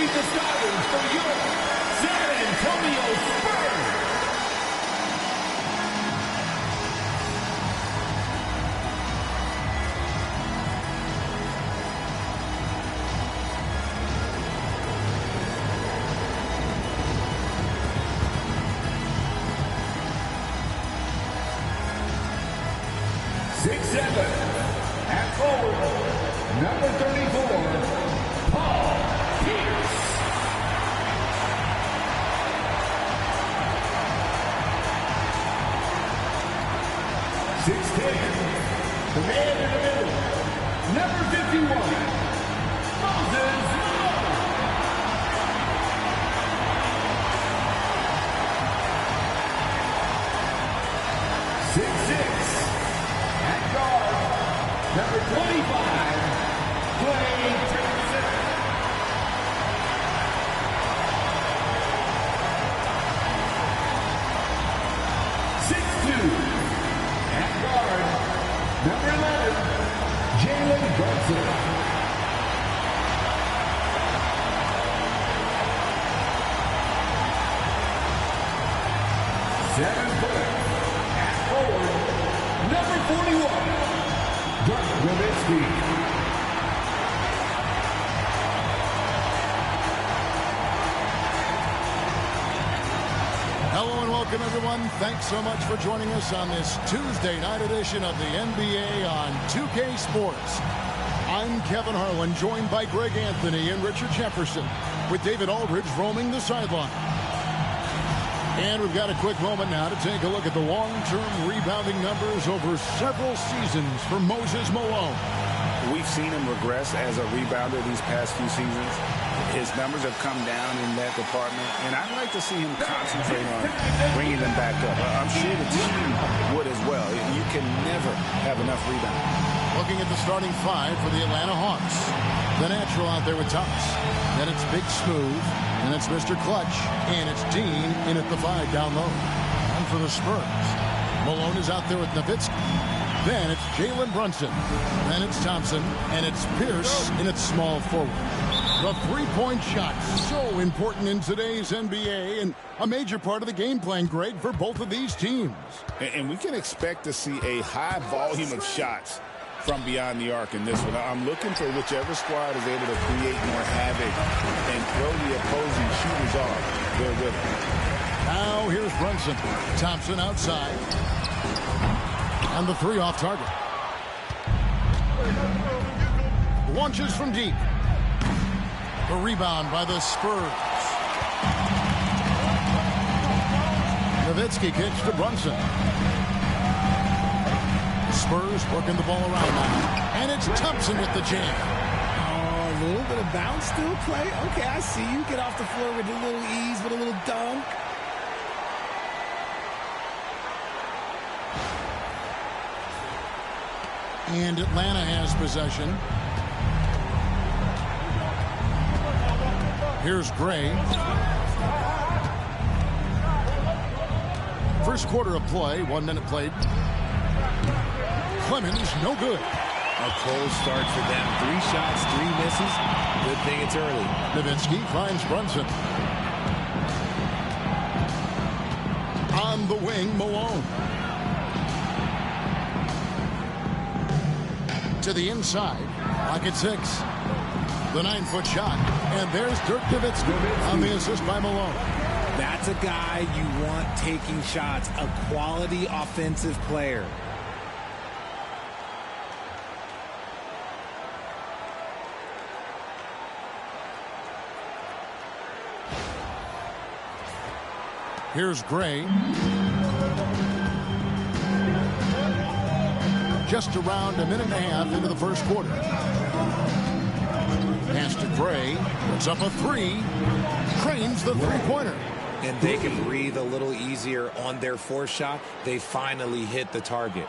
Meet the starters for your San Antonio Spurs. At forward, number 34, Paul Pierce. 6'10", the man in the middle, number 51, Moses Malone. 6'6", at guard, number 25, Klay Thompson. 6'2", at guard, number 11, Jalen Brunson. 7 foot, at forward, number 41, Dirk Nowitzki. Hello and welcome, everyone. Thanks so much for joining us on this Tuesday night edition of the NBA on 2K Sports. I'm Kevin Harlan, joined by Greg Anthony and Richard Jefferson, with David Aldridge roaming the sideline. And we've got a quick moment now to take a look at the long-term rebounding numbers over several seasons for Moses Malone. We've seen him regress as a rebounder these past few seasons. His numbers have come down in that department, and I'd like to see him concentrate on bringing them back up. I'm sure the team would as well. You can never have enough rebounding. Looking at the starting five for the Atlanta Hawks. The natural out there with Thomas. Then it's Big Smooth. And it's Mr. Clutch. And it's Dean in at the 5 down low. And for the Spurs, Malone is out there with Nowitzki. Then it's Jalen Brunson. Then it's Thompson. And it's Pierce in its small forward. The three-point shot, so important in today's NBA and a major part of the game plan, Greg, for both of these teams. And we can expect to see a high volume of shots from beyond the arc in this one. I'm looking for whichever squad is able to create more havoc and throw the opposing shooters off. They're with it. Now here's Brunson. Thompson outside. And the three off target. Launches from deep. The rebound by the Spurs. Nowitzki kicks to Brunson. Spurs working the ball around now. And it's Thompson with the jam. Oh, a little bit of bounce still, Klay. Okay, I see you. Get off the floor with a little ease, with a little dunk. And Atlanta has possession. Here's Gray. First quarter of play, 1 minute played. Clemens, no good. A cold start for them. 3 shots, 3 misses. Good thing it's early. Nowitzki finds Brunson. On the wing, Malone. To the inside, pocket 6. The 9-foot shot. And there's Dirk Nowitzki on the assist by Malone. That's a guy you want taking shots. A quality offensive player. Here's Gray. Just around a minute and a half into the first quarter. Pass to Gray. Puts up a 3. Trains the three-pointer. And they can breathe a little easier on their fourth shot. They finally hit the target.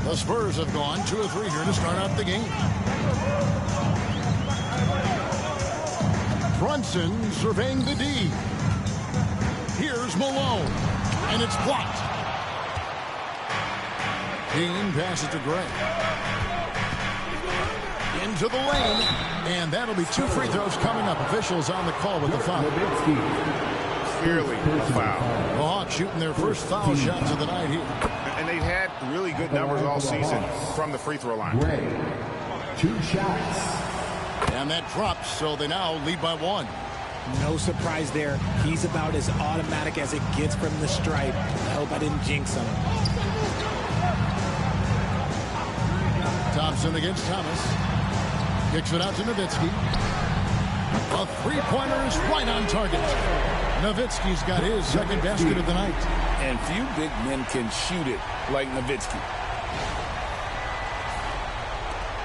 The Spurs have gone 2 of 3 here to start out the game. Brunson surveying the D. Here's Malone. And it's blocked. Dean passes to Gray. Into the lane. And that'll be 2 free throws coming up. Officials on the call with the foul. Clearly a foul. The Hawks shooting their first foul shots of the night here. And they've had really good numbers all season from the free throw line. 2 shots. And that drops, so they now lead by 1. No surprise there. He's about as automatic as it gets from the stripe. I hope I didn't jinx him. Thompson against Thomas. Kicks it out to Nowitzki. A three-pointer is right on target. Nowitzki's got his second basket of the night. And few big men can shoot it like Nowitzki.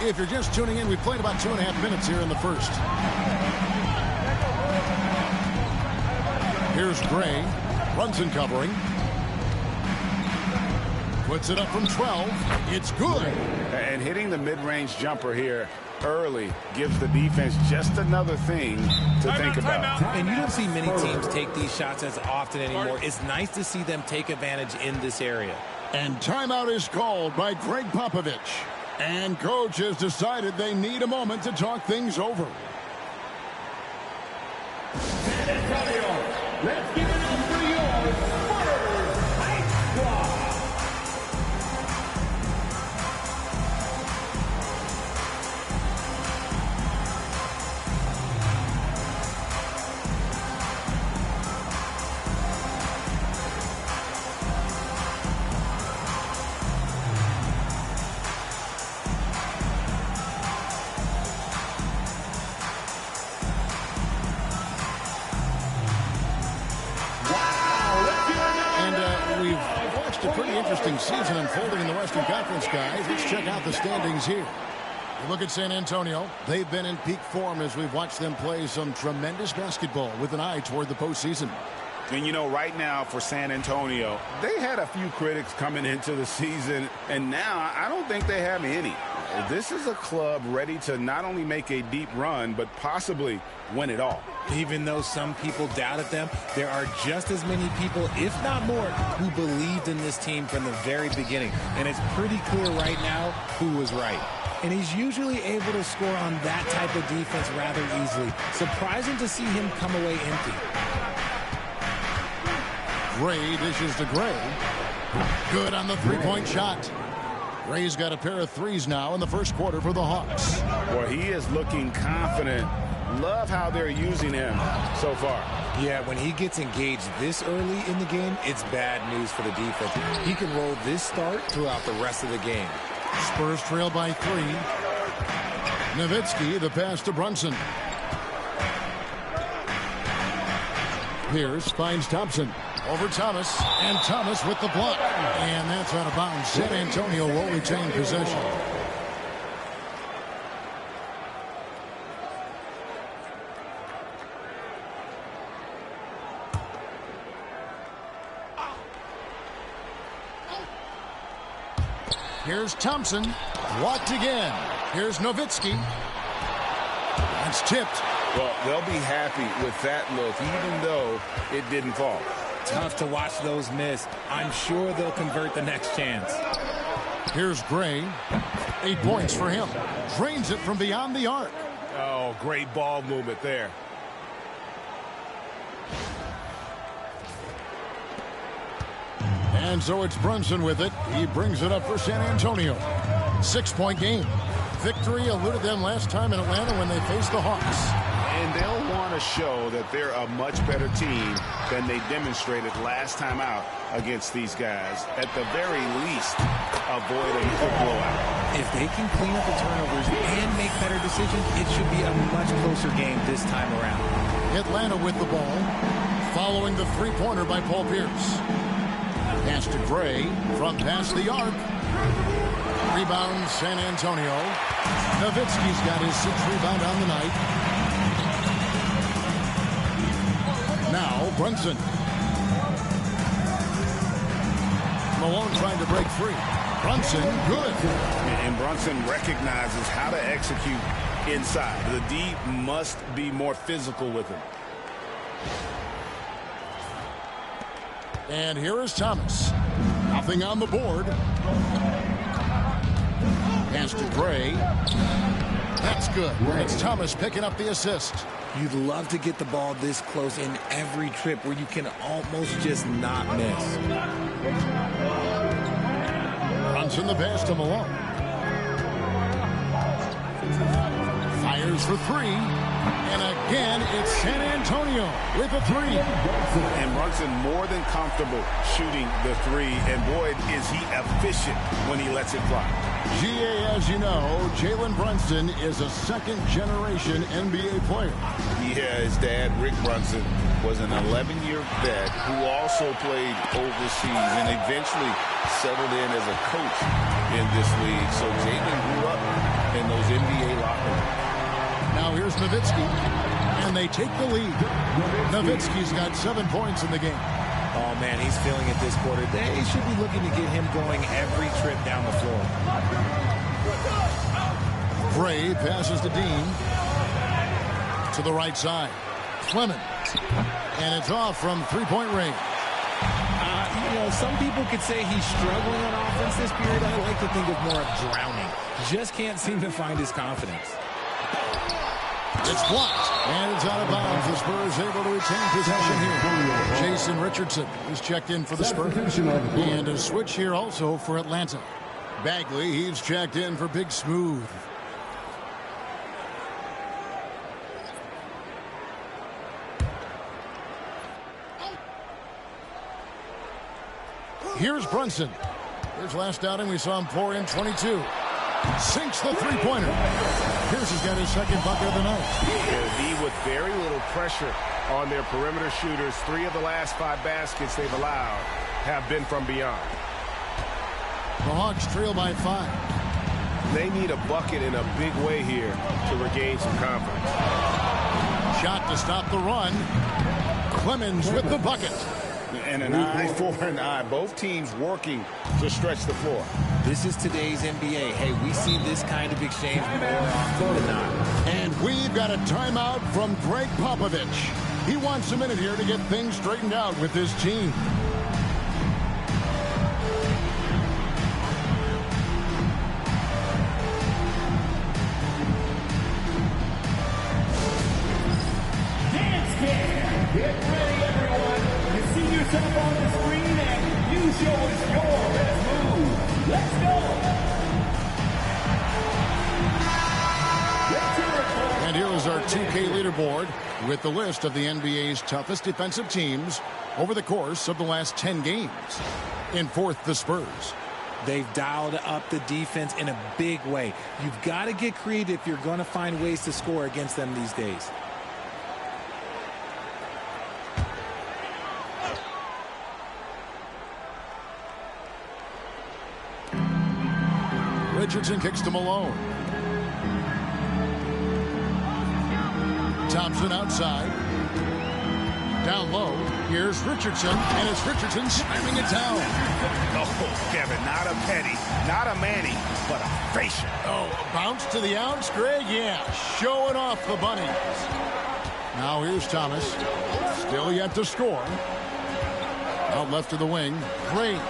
If you're just tuning in, we played about 2.5 minutes here in the first. Here's Gray. Brunson covering. Puts it up from 12. It's good. And hitting the mid-range jumper here early gives the defense just another thing to think about. And you don't see many teams take these shots as often anymore. It's nice to see them take advantage in this area. And timeout is called by Greg Popovich. And coach has decided they need a moment to talk things over. San Antonio, let's give it up for your Spurs High Squad. A pretty interesting season unfolding in the Western Conference, guys. Let's check out the standings here. You look at San Antonio. They've been in peak form as we've watched them play some tremendous basketball with an eye toward the postseason. And, you know, right now for San Antonio, they had a few critics coming into the season, and now I don't think they have any. This is a club ready to not only make a deep run, but possibly win it all. Even though some people doubted them, there are just as many people, if not more, who believed in this team from the very beginning. And it's pretty clear right now who was right. And he's usually able to score on that type of defense rather easily. Surprising to see him come away empty. Gray dishes to Gray. Good on the three-point shot. Gray's got a pair of threes now in the first quarter for the Hawks. Well, he is looking confident. Love how they're using him so far. Yeah, when he gets engaged this early in the game, it's bad news for the defense. He can roll this start throughout the rest of the game. Spurs trail by 3. Nowitzki, the pass to Brunson. Pierce finds Thompson. Over Thomas, and Thomas with the block. And that's out of bounds. San Antonio will retain possession. Here's Thompson. Blocked again. Here's Nowitzki. That's tipped. Well, they'll be happy with that look, even though it didn't fall. Tough to watch those miss. I'm sure they'll convert the next chance. Here's Gray. 8 points for him. Drains it from beyond the arc. Oh, great ball movement there. And so it's Brunson with it. He brings it up for San Antonio. 6-point game. Victory eluded them last time in Atlanta when they faced the Hawks. And they'll want to show that they're a much better team than they demonstrated last time out against these guys. At the very least, avoid a quick blowout. If they can clean up the turnovers and make better decisions, it should be a much closer game this time around. Atlanta with the ball, following the three-pointer by Paul Pierce. Pass to Gray from past the arc. Rebound, San Antonio. Nowitzki's got his 6th rebound on the night. Now Brunson. Malone trying to break free. Brunson, good. And Brunson recognizes how to execute inside. The D must be more physical with him. And here is Thomas. Nothing on the board. Pass to Gray. That's good. It's Thomas picking up the assist. You'd love to get the ball this close in every trip where you can almost just not miss. Runs in the pass to Malone. Fires for three. And again, it's San Antonio with a three. And Brunson more than comfortable shooting the three. And boy, is he efficient when he lets it fly. GA, as you know, Jalen Brunson is a second-generation NBA player. Yeah, his dad, Rick Brunson, was an 11-year vet who also played overseas and eventually settled in as a coach in this league. So Jalen grew up in those NBA locker rooms. Now here's Nowitzki, and they take the lead. Nowitzki's got 7 points in the game. Oh, man, he's feeling it this quarter. They should be looking to get him going every trip down the floor. Bray passes to Dean. To the right side. Clemens. And it's off from three-point range. You know, some people could say he's struggling on offense this period. I like to think of more of drowning. Just can't seem to find his confidence. It's blocked, and it's out of bounds. The Spurs able to retain possession here. Jason Richardson is checked in for the Spurs. And a switch here also for Atlanta. Bagley, he's checked in for Big Smooth. Here's Brunson. His last outing, we saw him pour in 22. Sinks the three-pointer. Pierce has got his second bucket of the night. Be with very little pressure on their perimeter shooters. 3 of the last 5 baskets they've allowed have been from beyond. The Hawks trail by 5. They need a bucket in a big way here to regain some confidence. Shot to stop the run. Clemens with the bucket. And an eye for an eye. Both teams working to stretch the floor. This is today's NBA. Hey, we see this kind of exchange more often than not. And we've got a timeout from Greg Popovich. He wants a minute here to get things straightened out with his team. Get ready, everyone. You see yourself on the screen and you show us your best move. Let's go. And here is our 2K leaderboard with the list of the NBA's toughest defensive teams over the course of the last 10 games. In fourth, the Spurs. They've dialed up the defense in a big way. You've got to get creative if you're going to find ways to score against them these days. Richardson kicks to Malone. Thompson outside. Down low. Here's Richardson, and it's Richardson slamming it down. Oh, Kevin, not a Petty, not a Manny, but a facial. Oh, bounce to the outs, Greg? Yeah, showing off the bunnies. Now here's Thomas. Still yet to score. Out left to the wing. Great.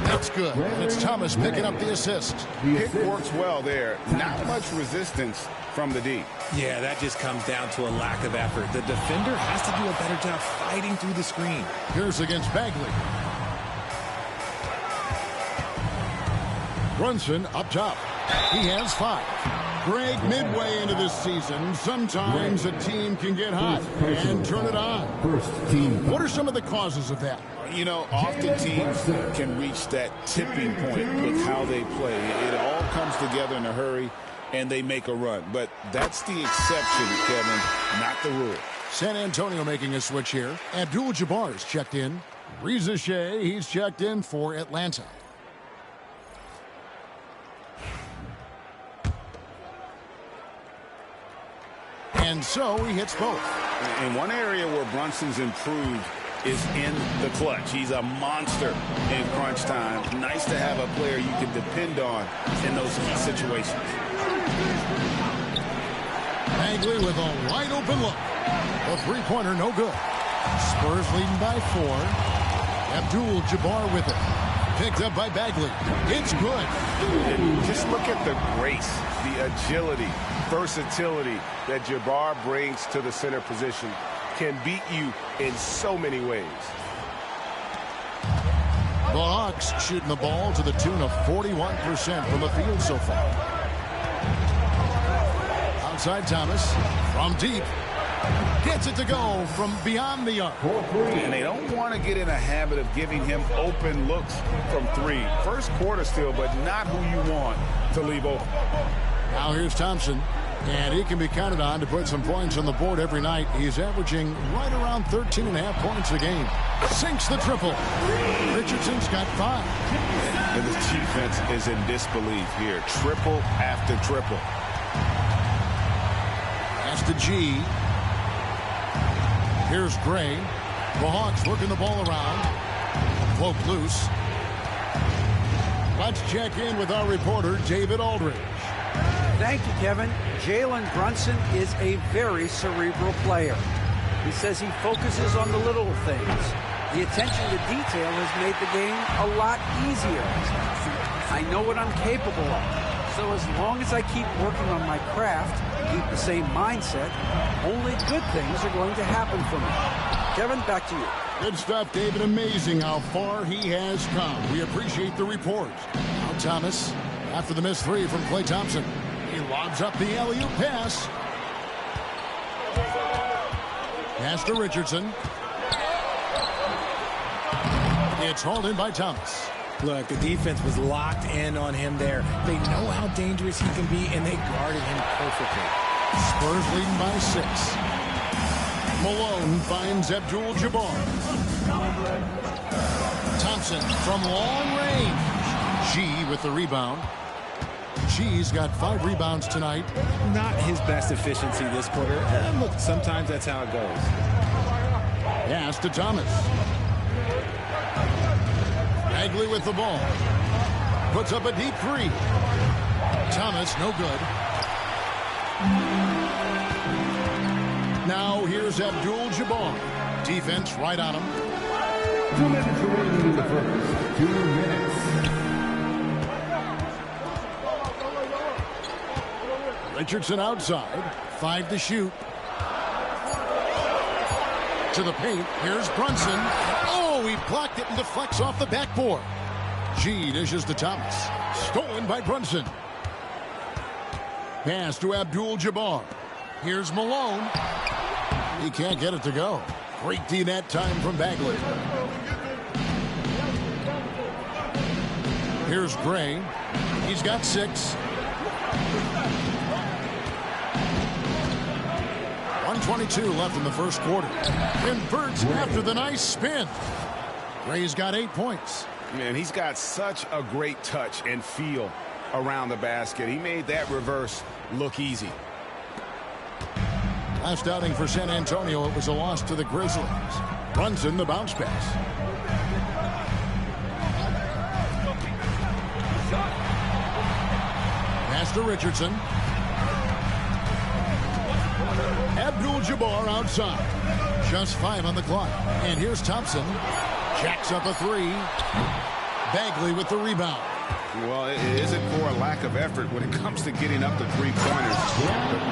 That's good. And it's Thomas picking up the assist. Pick works well there. Not much resistance from the D. Yeah, that just comes down to a lack of effort. The defender has to do a better job fighting through the screen. Here's against Bagley. Brunson up top. He has 5. Greg, midway into this season, sometimes a team can get hot and turn it on. What are some of the causes of that? You know, often teams can reach that tipping point with how they play. It all comes together in a hurry, and they make a run. But that's the exception, Kevin, not the rule. San Antonio making a switch here. Abdul-Jabbar is checked in. Reza Shea, he's checked in for Atlanta. And so he hits both. In one area where Brunson's improved is in the clutch. He's a monster in crunch time. Nice to have a player you can depend on in those situations. Bagley with a wide open look. A three-pointer, no good. Spurs leading by 4. Abdul-Jabbar with it. Picked up by Bagley. It's good. Just look at the grace, the agility, versatility that Jabbar brings to the center position. Can beat you in so many ways. The Hawks shooting the ball to the tune of 41% from the field so far. Outside Thomas from deep. Gets it to go from beyond the arc. And they don't want to get in a habit of giving him open looks from three. First quarter still, but not who you want to leave open. Now here's Thompson. And he can be counted on to put some points on the board every night. He's averaging right around 13.5 points a game. Sinks the triple. Richardson's got 5. And the defense is in disbelief here. Triple after triple. That's the G. Here's Gray. The Hawks working the ball around. Cloak loose. Let's check in with our reporter, David Aldridge. Thank you, Kevin. Jalen Brunson is a very cerebral player. He says he focuses on the little things. The attention to detail has made the game a lot easier. I know what I'm capable of. So as long as I keep working on my craft, keep the same mindset, only good things are going to happen for me. Kevin, back to you. Good stuff, David. Amazing how far he has come. We appreciate the report. Now Thomas, after the missed 3 from Klay Thompson. He lobs up the alley-oop pass. Pass to Richardson. It's hauled in by Thomas. Look, the defense was locked in on him there. They know how dangerous he can be, and they guarded him perfectly. Spurs leading by 6. Malone finds Abdul-Jabbar. Thompson from long range. G with the rebound. G's got 5 rebounds tonight. Not his best efficiency this quarter. Look, sometimes that's how it goes. Pass to Thomas. Bagley with the ball. Puts up a deep 3. Thomas, no good. Now here's Abdul-Jabbar. Defense right on him. 2 minutes remaining in the first. 2 minutes. Richardson outside. 5 to shoot. To the paint. Here's Brunson. Oh, he blocked it and deflects off the backboard. G dishes to Thomas. Stolen by Brunson. Pass to Abdul-Jabbar. Here's Malone. He can't get it to go. Great D that time from Bagley. Here's Gray. He's got 6. 1:22 left in the first quarter. Converts after the nice spin. Gray's got 8 points. Man, he's got such a great touch and feel around the basket. He made that reverse look easy. Last outing for San Antonio, it was a loss to the Grizzlies. Brunson, the bounce pass. Pass to Richardson. Abdul-Jabbar outside. Just 5 on the clock. And here's Thompson. Jacks up a 3. Bagley with the rebound. Well, it isn't for a lack of effort when it comes to getting up the 3-pointers.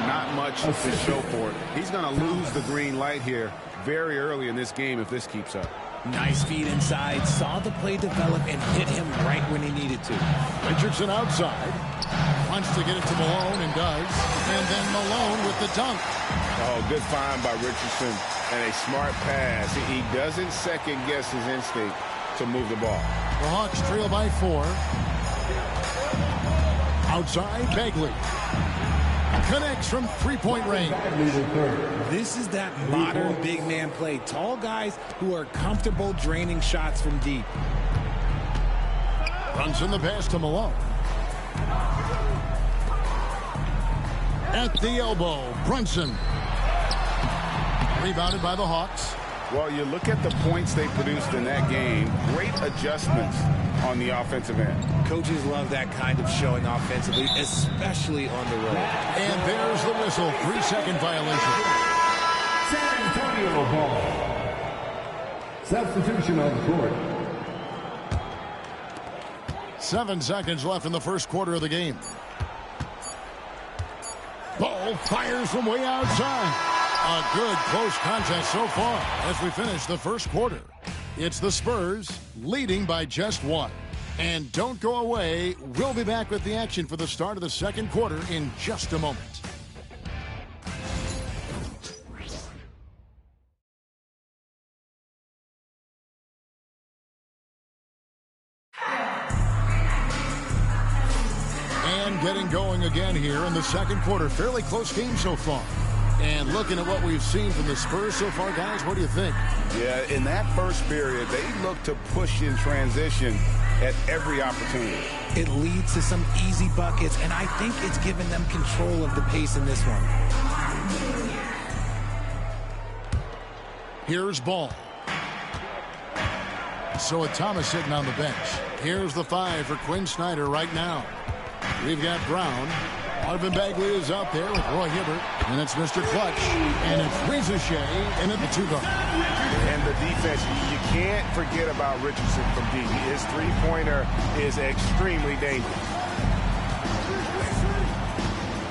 Not much to show for it. He's going to lose the green light here very early in this game if this keeps up. Nice feed inside. Saw the play develop and hit him right when he needed to. Richardson outside. Wants to get it to Malone and does. And then Malone with the dunk. Oh, good find by Richardson and a smart pass. He doesn't second guess his instinct to move the ball. The Hawks trail by 4. Outside, Bagley. Connects from 3-point range. This is that modern big man play. Tall guys who are comfortable draining shots from deep. Brunson the pass to Malone. At the elbow, Brunson. Rebounded by the Hawks. Well, you look at the points they produced in that game. Great adjustments on the offensive end. Coaches love that kind of showing offensively, especially on the road. And there's the whistle. 3-second violation. San Antonio ball. Substitution on the court. 7 seconds left in the first quarter of the game. Ball fires from way outside. A good close contest so far as we finish the first quarter. It's the Spurs leading by just 1. And don't go away. We'll be back with the action for the start of the second quarter in just a moment. And getting going again here in the second quarter. Fairly close game so far. And looking at what we've seen from the Spurs so far, guys, what do you think? Yeah, in that first period, they look to push in transition at every opportunity. It leads to some easy buckets, and I think it's given them control of the pace in this one. Here's Ball. So Thomas sitting on the bench. Here's the 5 for Quinn Snyder right now. We've got Brown. Marvin Bagley is out there with Roy Hibbert. And it's Mr. Clutch. And it's Reza Shea in at the 2-guard. And the defense, you can't forget about Richardson from D. His three-pointer is extremely dangerous.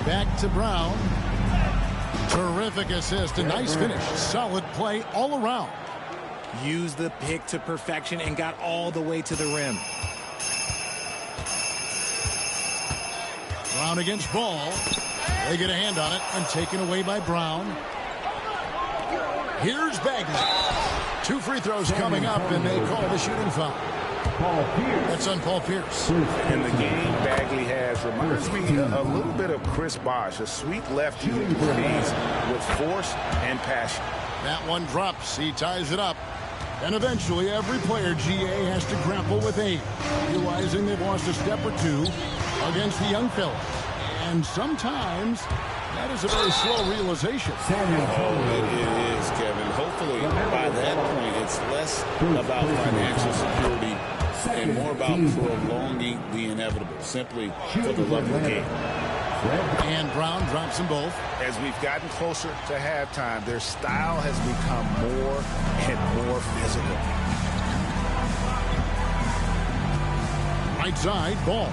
Back to Brown. Terrific assist. A nice finish. Solid play all around. Used the pick to perfection and got all the way to the rim. Brown against Ball. They get a hand on it and taken away by Brown. Here's Bagley. 2 free throws coming up, and they call the shooting foul. That's on Paul Pierce. And the game Bagley has reminds me a little bit of Chris Bosh, a sweet lefty who plays with force and passion. That one drops. He ties it up. And eventually, every player, GA, has to grapple with age, realizing they've lost a step or two against the young fellas. And sometimes that is a very slow realization. It is, Kevin. Hopefully, by that point, it's less about financial security and more about prolonging the inevitable, simply for the love of the game. And Brown drops them both. As we've gotten closer to halftime, their style has become more and more physical. Right side, Ball.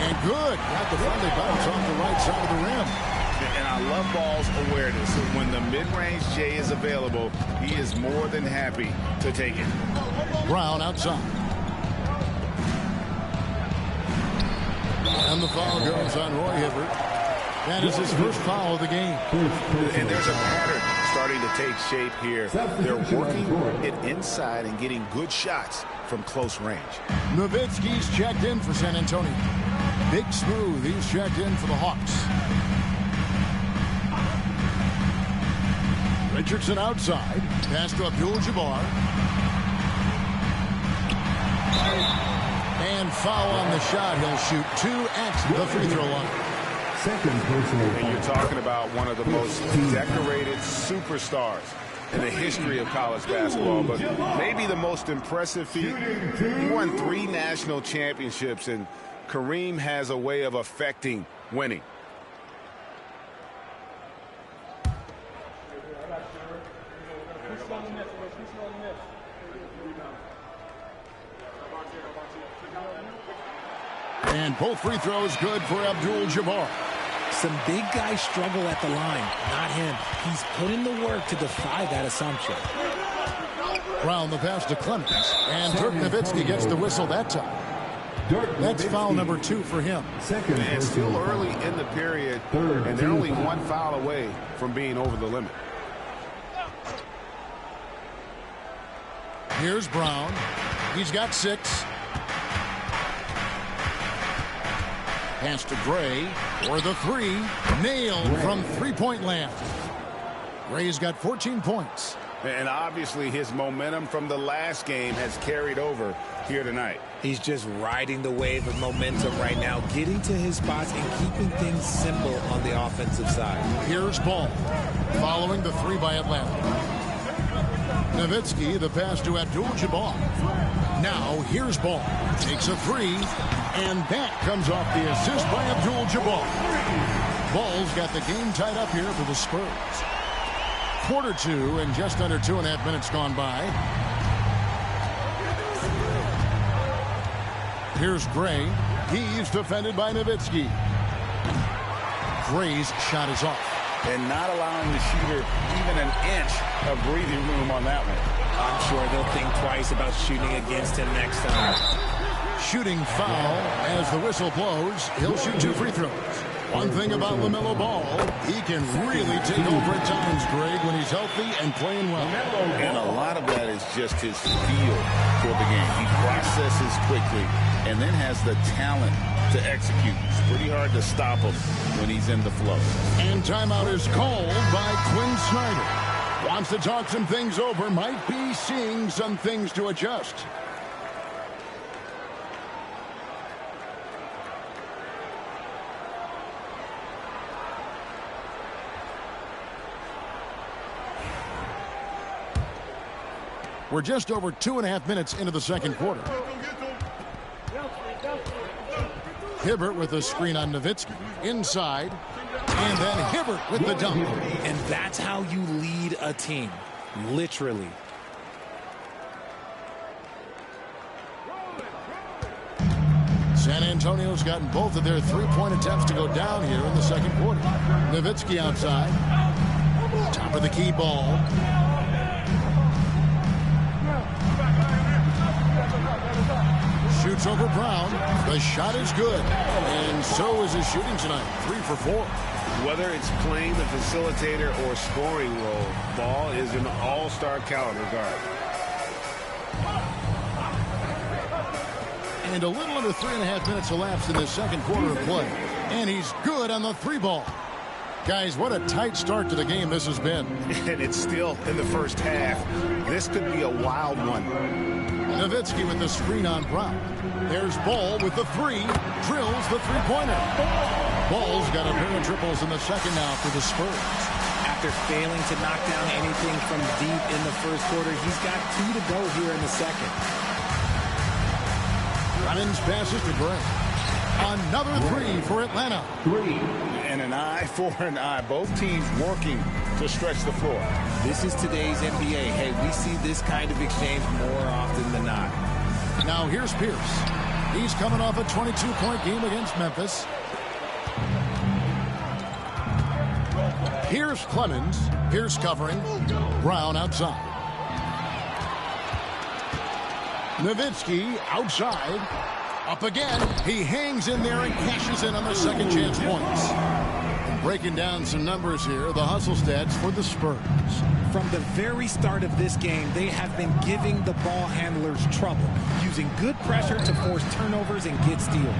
And good. Got the friendly bounce off the right side of the rim. And I love Ball's awareness. When the mid-range J is available, he is more than happy to take it. Brown outside. And the foul goes on Roy Hibbert. That is his first foul of the game. And there's a pattern starting to take shape here. They're working it inside and getting good shots from close range. Nowitzki's checked in for San Antonio. Big Smooth, he's checked in for the Hawks. Richardson outside. Pass to Abdul-Jabbar. And foul on the shot. He'll shoot 2 at the free throw line. Second personal And you're talking about one of the most decorated superstars in the history of college basketball, but maybe the most impressive feat. He won 3 national championships, and Kareem has a way of affecting winning. And both free throws good for Abdul-Jabbar. Some big guys struggle at the line. Not him. He's put in the work to defy that assumption. Brown the pass to Clemens. And Dirk Nowitzki gets the whistle that time. That's foul number 2 for him. And still early in the period, and they're only 1 foul away from being over the limit. Here's Brown. He's got 6. Pass to Gray for the 3. Nailed from three-point land. Gray's got 14 points. And obviously his momentum from the last game has carried over here tonight. He's just riding the wave of momentum right now, getting to his spots and keeping things simple on the offensive side. Here's Ball, following the 3 by Atlanta. Nowitzki, the pass to Abdul-Jabbar. Now here's Ball, takes a 3, and that comes off the assist by Abdul-Jabbar. Ball's got the game tied up here for the Spurs. Quarter 2 and just under 2.5 minutes gone by. Here's Gray. He's defended by Nowitzki. Gray's shot is off. And not allowing the shooter even an inch of breathing room on that one. I'm sure they'll think twice about shooting against him next time. Shooting foul as the whistle blows. He'll shoot 2 free throws. One thing about LaMelo Ball, he can really take over at times, Greg, when he's healthy and playing well. And a lot of that is just his feel for the game. He processes quickly and then has the talent to execute. It's pretty hard to stop him when he's in the flow. And timeout is called by Quinn Snyder. Wants to talk some things over, might be seeing some things to adjust. We're just over 2.5 minutes into the second quarter. Hibbert with a screen on Nowitzki. Inside. And then Hibbert with the dunk. And that's how you lead a team. Literally. San Antonio's gotten both of their three-point attempts to go down here in the second quarter. Nowitzki outside. Top of the key ball. Shoots over Brown. The shot is good. And so is his shooting tonight. 3 for 4. Whether it's playing the facilitator or scoring role, Ball is an all-star caliber guard. And a little under 3.5 minutes elapsed in the second quarter of play. And he's good on the 3-ball. Guys, what a tight start to the game this has been. And it's still in the first half. This could be a wild one. Nowitzki with the screen on Brown. There's Ball with the 3. Drills the three-pointer. Ball's got a pair of triples in the second now for the Spurs. After failing to knock down anything from deep in the first quarter, he's got 2 to go here in the second. Clemens passes to Gray. Another 3 for Atlanta. And an eye for an eye. Both teams working to stretch the floor. This is today's NBA. Hey, we see this kind of exchange more often than not. Now here's Pierce. He's coming off a 22-point game against Memphis. Here's Clemens. Pierce covering. Brown outside. Nowitzki outside. Up again. He hangs in there and cashes in on the second chance points. And breaking down some numbers here, the hustle stats for the Spurs. From the very start of this game, they have been giving the ball handlers trouble, using good pressure to force turnovers and get steals.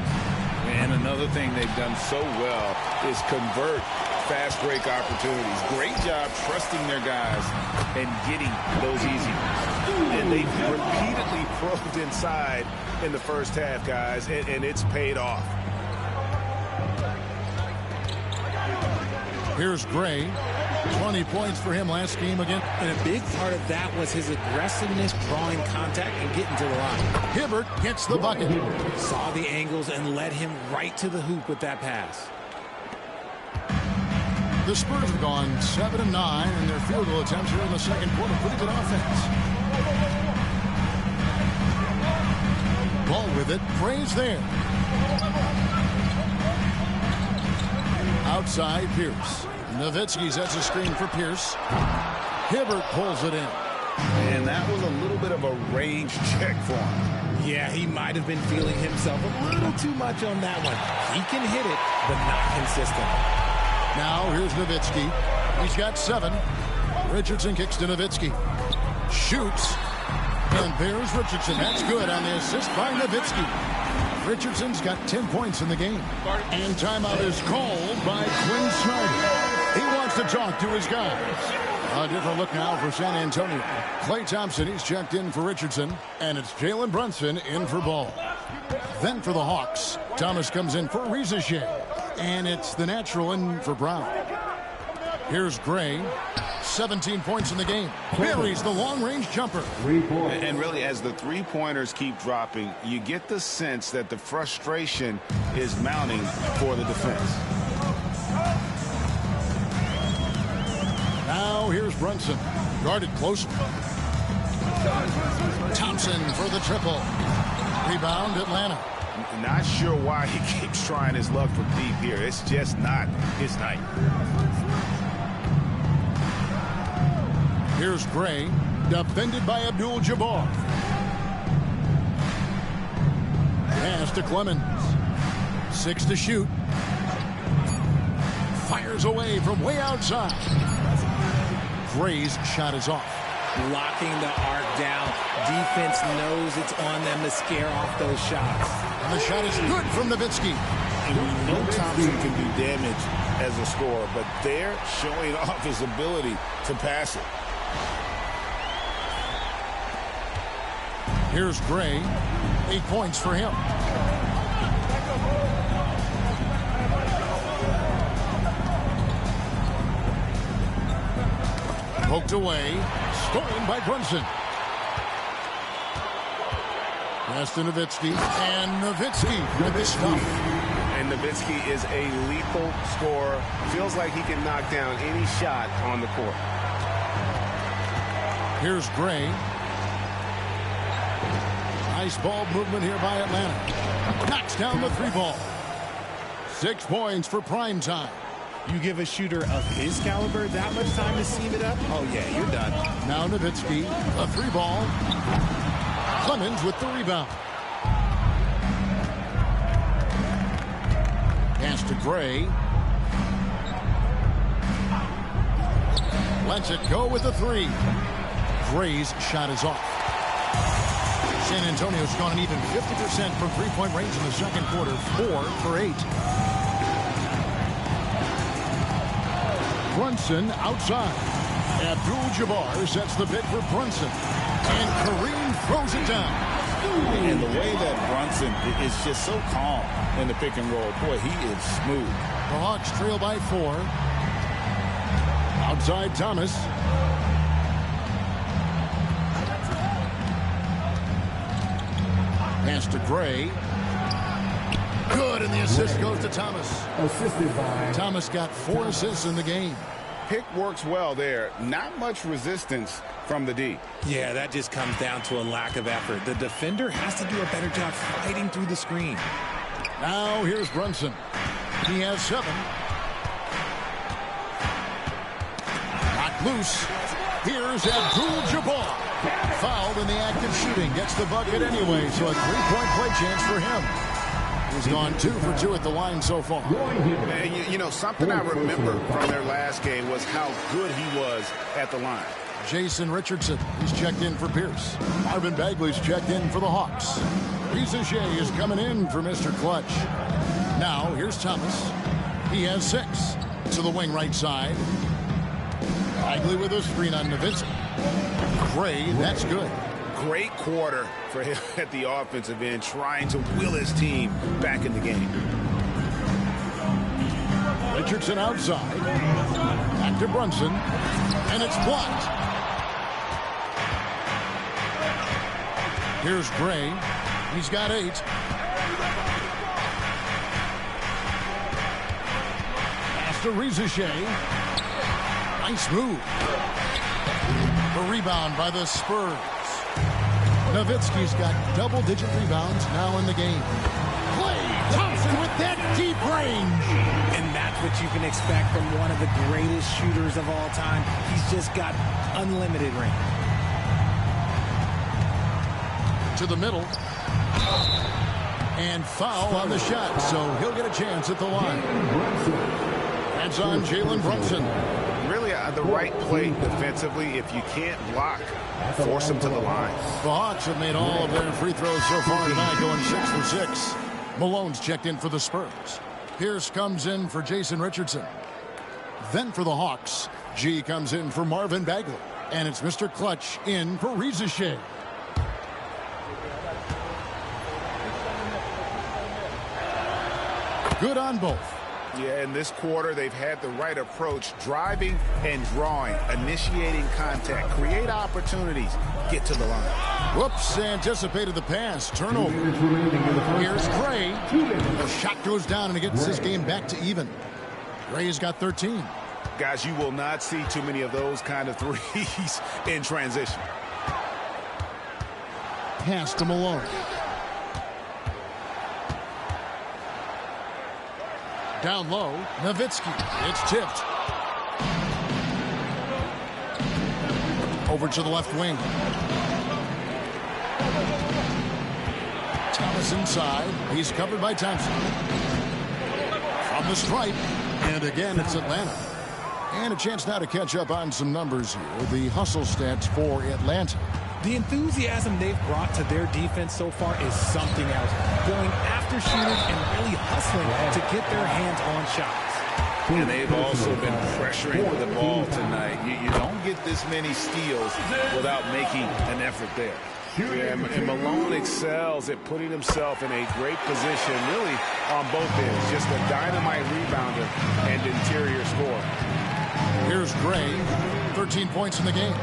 And another thing they've done so well is convert fast break opportunities. Great job trusting their guys and getting those easy. And they've repeatedly probed inside in the first half, guys, and it's paid off. Here's Gray. 20 points for him last game again. And a big part of that was his aggressiveness, drawing contact and getting to the line. Hibbert gets the bucket. Saw the angles and led him right to the hoop with that pass. The Spurs have gone 7 of 9 in their field goal attempts here in the second quarter. Pretty good offense. Ball with it. Gray's there. Outside, Pierce. Nowitzki sets a screen for Pierce. Hibbert pulls it in. And that was a little bit of a range check for him. Yeah, he might have been feeling himself a little too much on that one. He can hit it, but not consistent. Now here's Nowitzki. He's got 7. Richardson kicks to Nowitzki. Shoots. And there's Richardson. That's good on the assist by Nowitzki. Richardson's got 10 points in the game. And timeout is called by Quinn Snyder. He wants to talk to his guys. A different look now for San Antonio. Klay Thompson, he's checked in for Richardson. And it's Jalen Brunson in for Ball. Then for the Hawks, Thomas comes in for Rizachet. And it's the natural in for Brown. Here's Gray. 17 points in the game. Buries the long-range jumper. And really, as the three-pointers keep dropping, you get the sense that the frustration is mounting for the defense. Now here's Brunson. Guarded closely. Thompson for the triple. Rebound Atlanta. Not sure why he keeps trying his luck from deep here. It's just not his night. Here's Gray, defended by Abdul-Jabbar. Pass to Clemens. 6 to shoot. Fires away from way outside. Gray's shot is off. Locking the arc down. Defense knows it's on them to scare off those shots. And the shot is good from Nowitzki. And we know Thompson can do damage as a scorer, but they're showing off his ability to pass it. Here's Gray. 8 points for him. Poked away. Stolen by Brunson. Pass to Nowitzki. And Nowitzki with the stuff. And Nowitzki is a lethal scorer. Feels like he can knock down any shot on the court. Here's Gray. Nice ball movement here by Atlanta. Knocks down the 3 ball. 6 points for prime time. You give a shooter of his caliber that much time to seam it up? Oh, yeah, you're done. Now Nowitzki, a 3 ball. Clemens with the rebound. Pass to Gray. Lets it go with the 3. Gray's shot is off. San Antonio's gone an even 50% from three-point range in the second quarter. 4 for 8. Brunson outside. Abdul-Jabbar sets the pick for Brunson. And Kareem throws it down. And the way that Brunson is just so calm in the pick and roll. Boy, he is smooth. The Hawks trail by 4. Outside Thomas. Pass to Gray. Good, and the assist goes to Thomas. Assisted by Thomas got 4 assists in the game. Pick works well there. Not much resistance from the D. Yeah, that just comes down to a lack of effort. The defender has to do a better job fighting through the screen. Now here's Brunson. He has 7. Knocked loose. Here's Abdul-Jabbar. Fouled in the act of shooting. Gets the bucket anyway, so a 3-point play chance for him. He's gone 2 for 2 at the line so far. And you know, something I remember from their last game was how good he was at the line. Jason Richardson is checked in for Pierce. Marvin Bagley's checked in for the Hawks. Risa Shea is coming in for Mr. Clutch. Now, here's Thomas. He has 6. To the wing right side. Bagley with a screen on Nowitzki. Gray, that's good. Great quarter for him at the offensive end, trying to will his team back in the game. Richardson outside. Back to Brunson. And it's blocked. Here's Gray. He's got 8. Pass to Risa Shea. Nice move. The rebound by the Spurs. Nowitzki's got double-digit rebounds now in the game. Klay Thompson with that deep range. And that's what you can expect from one of the greatest shooters of all time. He's just got unlimited range. To the middle. And foul on the shot, so he'll get a chance at the line. That's on Jalen Brunson. Really the right play defensively. If you can't block, force him to the line. The Hawks have made all of their free throws so far tonight, going 6 for 6. Malone's checked in for the Spurs. Pierce comes in for Jason Richardson. Then for the Hawks, G comes in for Marvin Bagley. And it's Mr. Clutch in for Risa Shea. Good on both. Yeah, in this quarter, they've had the right approach, driving and drawing, initiating contact, create opportunities, get to the line. Whoops, anticipated the pass. Turnover. Here's Gray. The shot goes down and it gets this game back to even. Gray's got 13. Guys, you will not see too many of those kind of threes in transition. Pass to Malone. Down low, Nowitzki. It's tipped. Over to the left wing. Thomas inside. He's covered by Thompson. From the stripe. And again, it's Atlanta. And a chance now to catch up on some numbers here. The hustle stats for Atlanta. The enthusiasm they've brought to their defense so far is something else. Going after shooters and really hustling to get their hands on shots. And they've also been pressuring the ball tonight. You don't get this many steals without making an effort there. And Malone excels at putting himself in a great position, really on both ends. Just a dynamite rebounder and interior scorer. Here's Gray, 13 points in the game.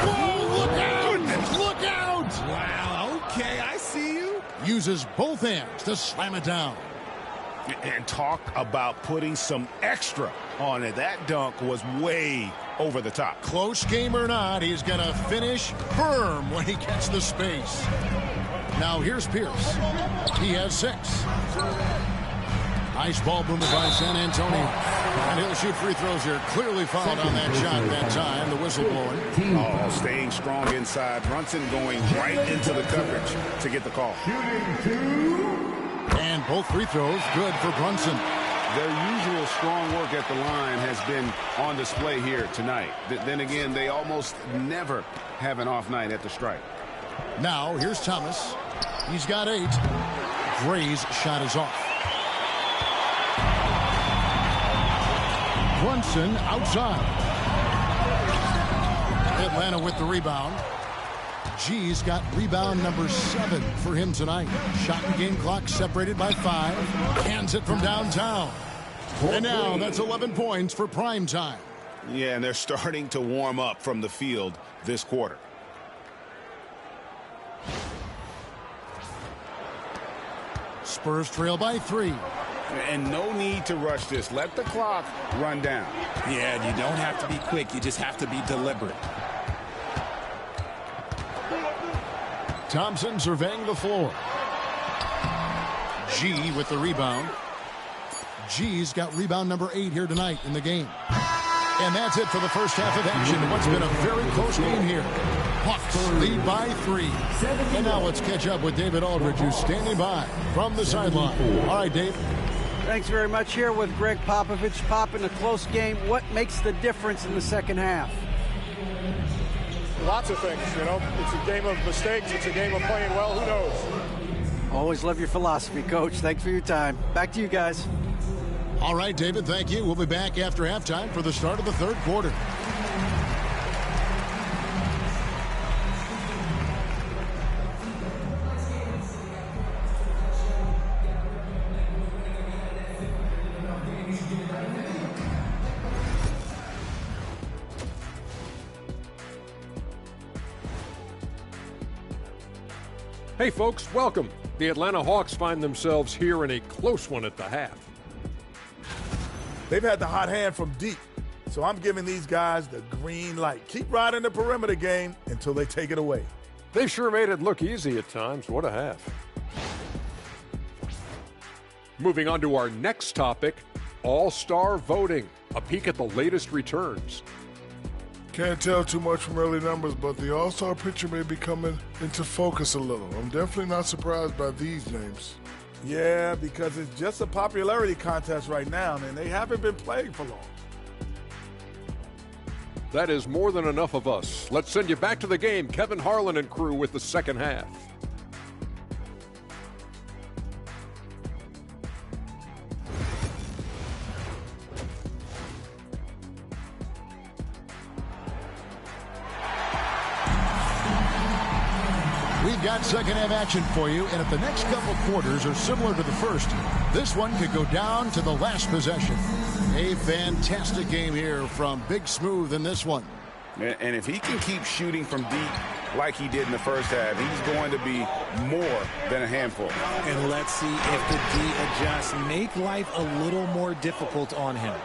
Whoa, look out! Look out! Wow, okay, I see you. Uses both hands to slam it down. And talk about putting some extra on it. That dunk was way over the top. Close game or not, he's going to finish firm when he gets the space. Now here's Pierce. He has 6. Nice ball movement by San Antonio. And he'll shoot free throws here. Clearly fouled on that shot that time. The whistle blowing. Oh, staying strong inside. Brunson going right into the coverage to get the call. And both free throws good for Brunson. Their usual strong work at the line has been on display here tonight. Then again, they almost never have an off night at the stripe. Now, here's Thomas. He's got 8. Gray's shot is off. Brunson outside. Atlanta with the rebound. G's got rebound number 7 for him tonight. Shot and game clock separated by 5. Hands it from downtown. And now that's 11 points for prime time. Yeah, and they're starting to warm up from the field this quarter. Spurs trail by 3. And no need to rush this. Let the clock run down. Yeah, you don't have to be quick. You just have to be deliberate. Thompson surveying the floor. G with the rebound. G's got rebound number 8 here tonight in the game. And that's it for the first half of action. What's been a very close game here. Hawks lead by 3. And now let's catch up with David Aldridge, who's standing by from the sideline. All right, Dave. Thanks very much. Here with Greg Popovich. Pop, in a close game, what makes the difference in the second half? Lots of things, you know. It's a game of mistakes. It's a game of playing well. Who knows? Always love your philosophy, Coach. Thanks for your time. Back to you guys. All right, David, thank you. We'll be back after halftime for the start of the third quarter. Hey folks, welcome. The Atlanta Hawks find themselves here in a close one at the half. They've had the hot hand from deep, so I'm giving these guys the green light. Keep riding the perimeter game until they take it away. They sure made it look easy at times. What a half. Moving on to our next topic, All-Star voting. A peek at the latest returns. Can't tell too much from early numbers, but the All-Star picture may be coming into focus a little. I'm definitely not surprised by these names. Yeah, because it's just a popularity contest right now, and they haven't been playing for long. That is more than enough of us. Let's send you back to the game. Kevin Harlan and crew with the second half. We've got second half action for you, and if the next couple quarters are similar to the first, this one could go down to the last possession. A fantastic game here from Big Smooth in this one. And if he can keep shooting from deep like he did in the first half, he's going to be more than a handful. And let's see if the D adjusts, make life a little more difficult on him.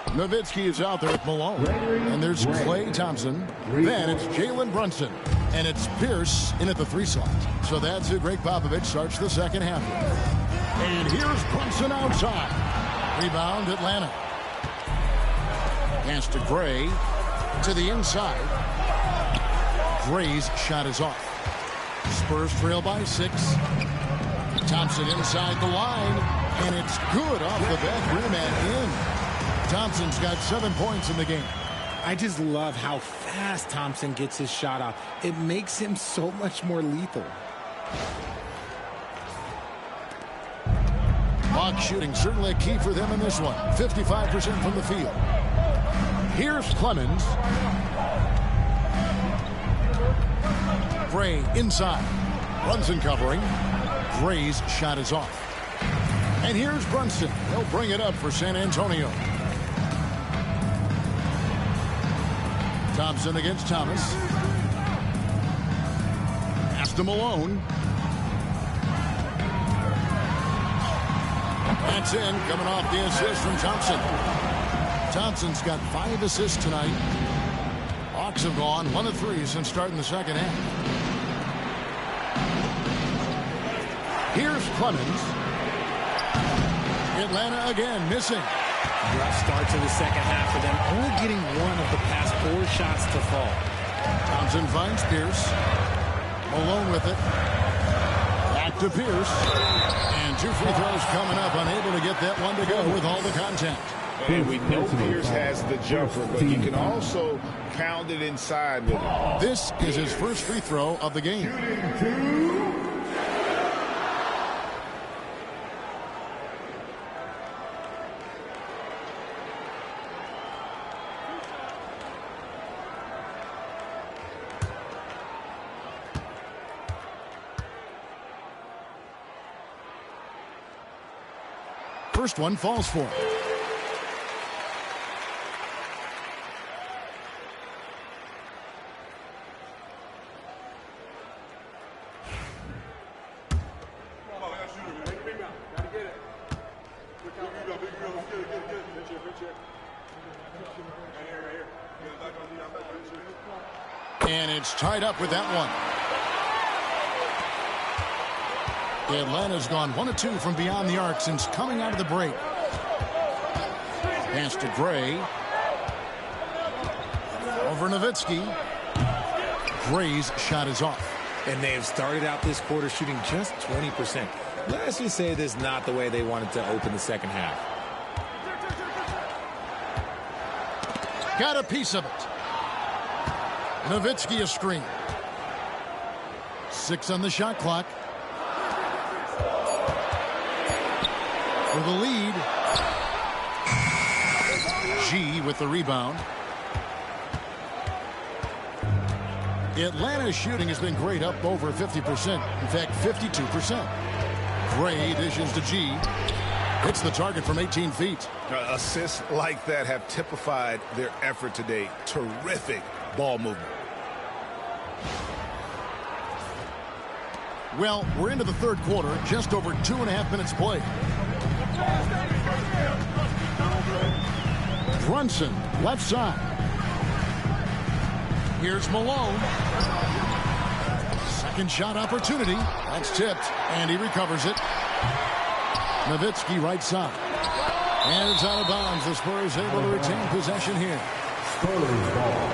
Nowitzki is out there with Malone. And there's Klay Thompson. Then it's Jalen Brunson. And it's Pierce in at the 3 slot. So that's who Greg Popovich starts the second half with. And here's Brunson outside. Rebound, Atlanta. Pass to Gray. To the inside. Gray's shot is off. Spurs trail by 6. Thompson inside the line. And it's good off the back rim and in. Thompson's got 7 points in the game. I just love how fast Thompson gets his shot off. It makes him so much more lethal. Block shooting certainly a key for them in this one. 55% from the field. Here's Clemens. Gray inside. Brunson covering. Gray's shot is off. And here's Brunson. He'll bring it up for San Antonio. Thompson against Thomas. Pass to Malone. That's in, coming off the assist from Thompson. Thompson's got 5 assists tonight. Hawks have gone 1 of 3 since starting the second half. Here's Clemens. Atlanta again missing. Rough start to the second half for them, only getting 1 of the past 4 shots to fall. Thompson finds Pierce. Malone with it. Back to Pierce. And 2 free throws coming up, unable to get that one to go with all the contact. And we know Pierce has the jumper, but you can also pound it inside with him. This is his first free throw of the game. First one falls for him. And it's tied up with that one. Atlanta's gone 1 of 2 from beyond the arc since coming out of the break. Pass to Gray. Over Nowitzki. Gray's shot is off. And they have started out this quarter shooting just 20%. Let's just say this is not the way they wanted to open the second half. Got a piece of it. Nowitzki a screen. 6 on the shot clock. For the lead. G with the rebound. Atlanta's shooting has been great, up over 50%. In fact, 52%. Gray dishes to G. Hits the target from 18 feet. Assists like that have typified their effort today. Terrific ball movement. Well, we're into the third quarter, just over 2.5 minutes played. Brunson, left side. Here's Malone. Second shot opportunity. That's tipped, and he recovers it. Nowitzki, right side. And it's out of bounds. The Spurs able to retain possession here. Spurs ball.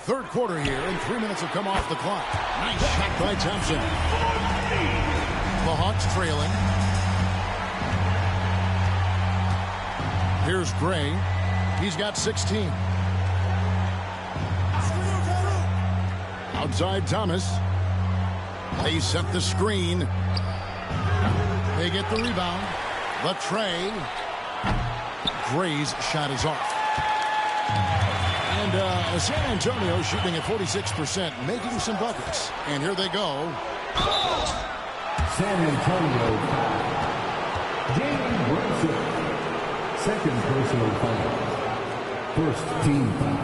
Third quarter here, and 3 minutes have come off the clock. Nice shot by Thompson. The Hawks trailing. Here's Gray. He's got 16. Outside Thomas. They set the screen. They get the rebound. The tray. Gray's shot is off. And San Antonio shooting at 46%, making some buckets. And here they go. San Antonio foul. Jalen Brunson. Second personal foul. First team foul.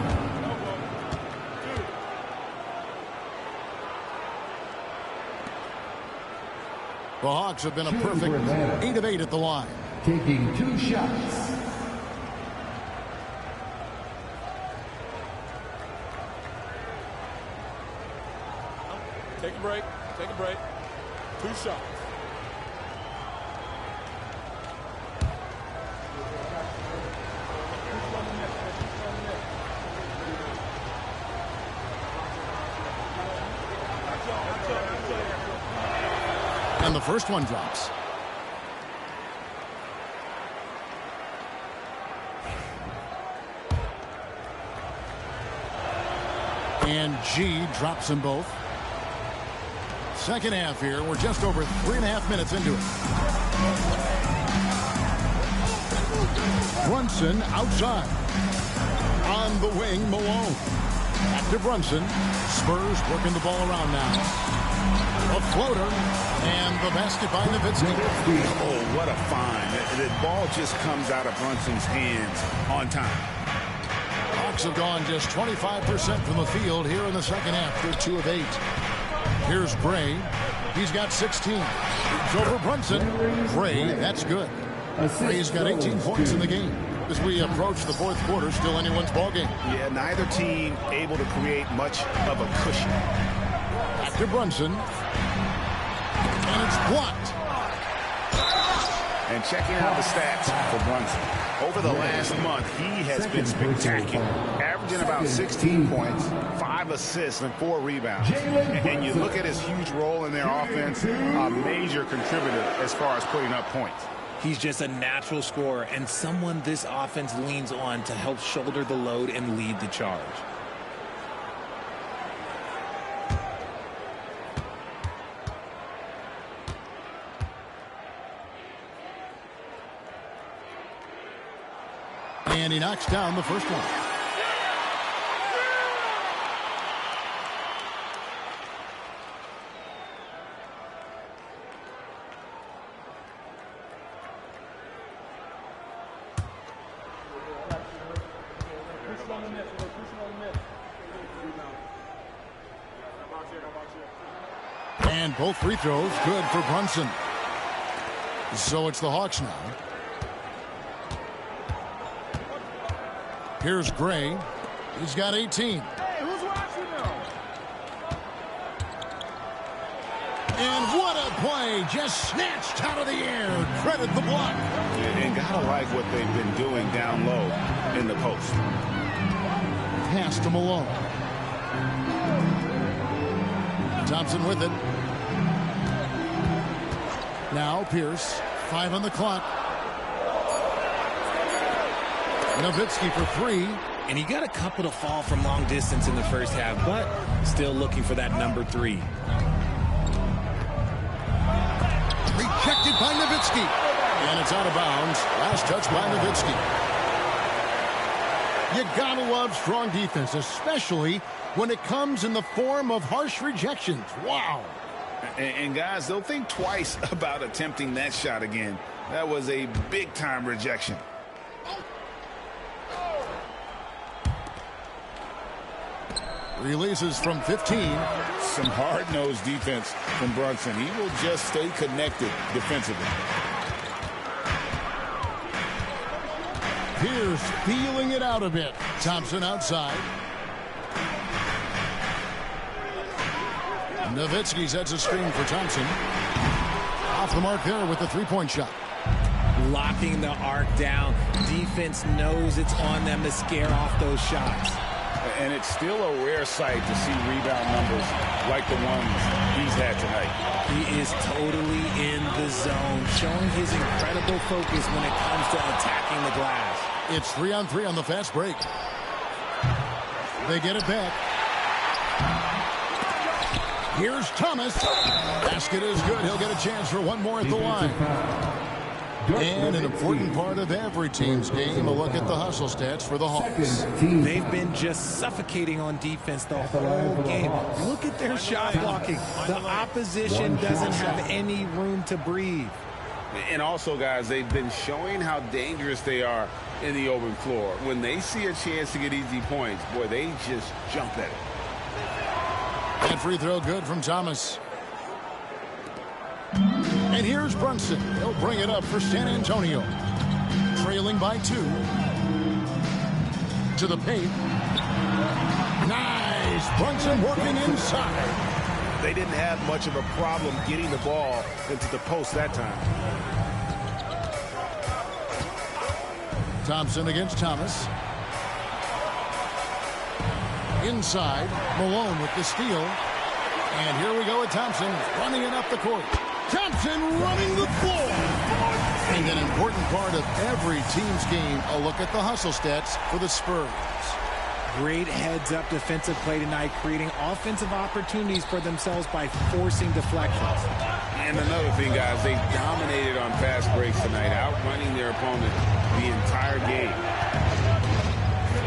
The Hawks have been a perfect 8 of 8 at the line. Taking 2 shots. Take a break. Take a break. 2 shots. And the first one drops. And G drops them both. Second half here. We're just over 3.5 minutes into it. Brunson outside. On the wing, Malone. Back to Brunson. Spurs working the ball around now. A floater, and the basket by Nowitzki. Oh, what a find. The ball just comes out of Brunson's hands on time. Hawks have gone just 25% from the field here in the second half. They're 2 of 8. Here's Bray. He's got 16. It's over Brunson. Bray, that's good. Bray's got 18 points in the game. As we approach the fourth quarter, still anyone's ballgame. Yeah, neither team able to create much of a cushion. Back to Brunson. And it's blocked. And checking out the stats for Brunson. Over the last month, he has been spectacular. Averaging about 16 points, 5 assists, and 4 rebounds. And you look at his huge role in their offense, a major contributor as far as putting up points. He's just a natural scorer and someone this offense leans on to help shoulder the load and lead the charge. And he knocks down the first one. And both free throws good for Brunson. So it's the Hawks now. Here's Gray. He's got 18. Hey, who's watching now? And what a play. Just snatched out of the air. Credit the block. And gotta like what they've been doing down low in the post. Pass to Malone. Thompson with it. Now Pierce. 5 on the clock. Nowitzki for 3. And he got a couple to fall from long distance in the first half, but still looking for that number 3. Rejected by Nowitzki. And it's out of bounds. Last touch by Nowitzki. You gotta love strong defense, especially when it comes in the form of harsh rejections. Wow. And guys, they'll think twice about attempting that shot again. That was a big-time rejection. Releases from 15. Some hard-nosed defense from Brunson. He will just stay connected defensively. Pierce feeling it out a bit. Thompson outside. Nowitzki sets a screen for Thompson. Off the mark there with the three-point shot. Locking the arc down. Defense knows it's on them to scare off those shots. And it's still a rare sight to see rebound numbers like the ones he's had tonight. He is totally in the zone, showing his incredible focus when it comes to attacking the glass. It's 3-on-3 on the fast break. They get it back. Here's Thomas. Basket is good. He'll get a chance for one more at the line. And an important part of every team's game, a look at the hustle stats for the Hawks. They've been just suffocating on defense the whole game. Look at their shot blocking. The opposition doesn't have any room to breathe. And also, guys, they've been showing how dangerous they are in the open floor. When they see a chance to get easy points, boy, they just jump at it. That free throw good from Thomas. And here's Brunson. He'll bring it up for San Antonio. Trailing by 2. To the paint. Nice. Brunson working inside. They didn't have much of a problem getting the ball into the post that time. Thompson against Thomas. Inside. Malone with the steal. And here we go with Thompson running it up the court. Thompson running the floor. And an important part of every team's game, a look at the hustle stats for the Spurs. Great heads-up defensive play tonight, creating offensive opportunities for themselves by forcing deflections. And another thing, guys, they dominated on fast breaks tonight, outrunning their opponent the entire game.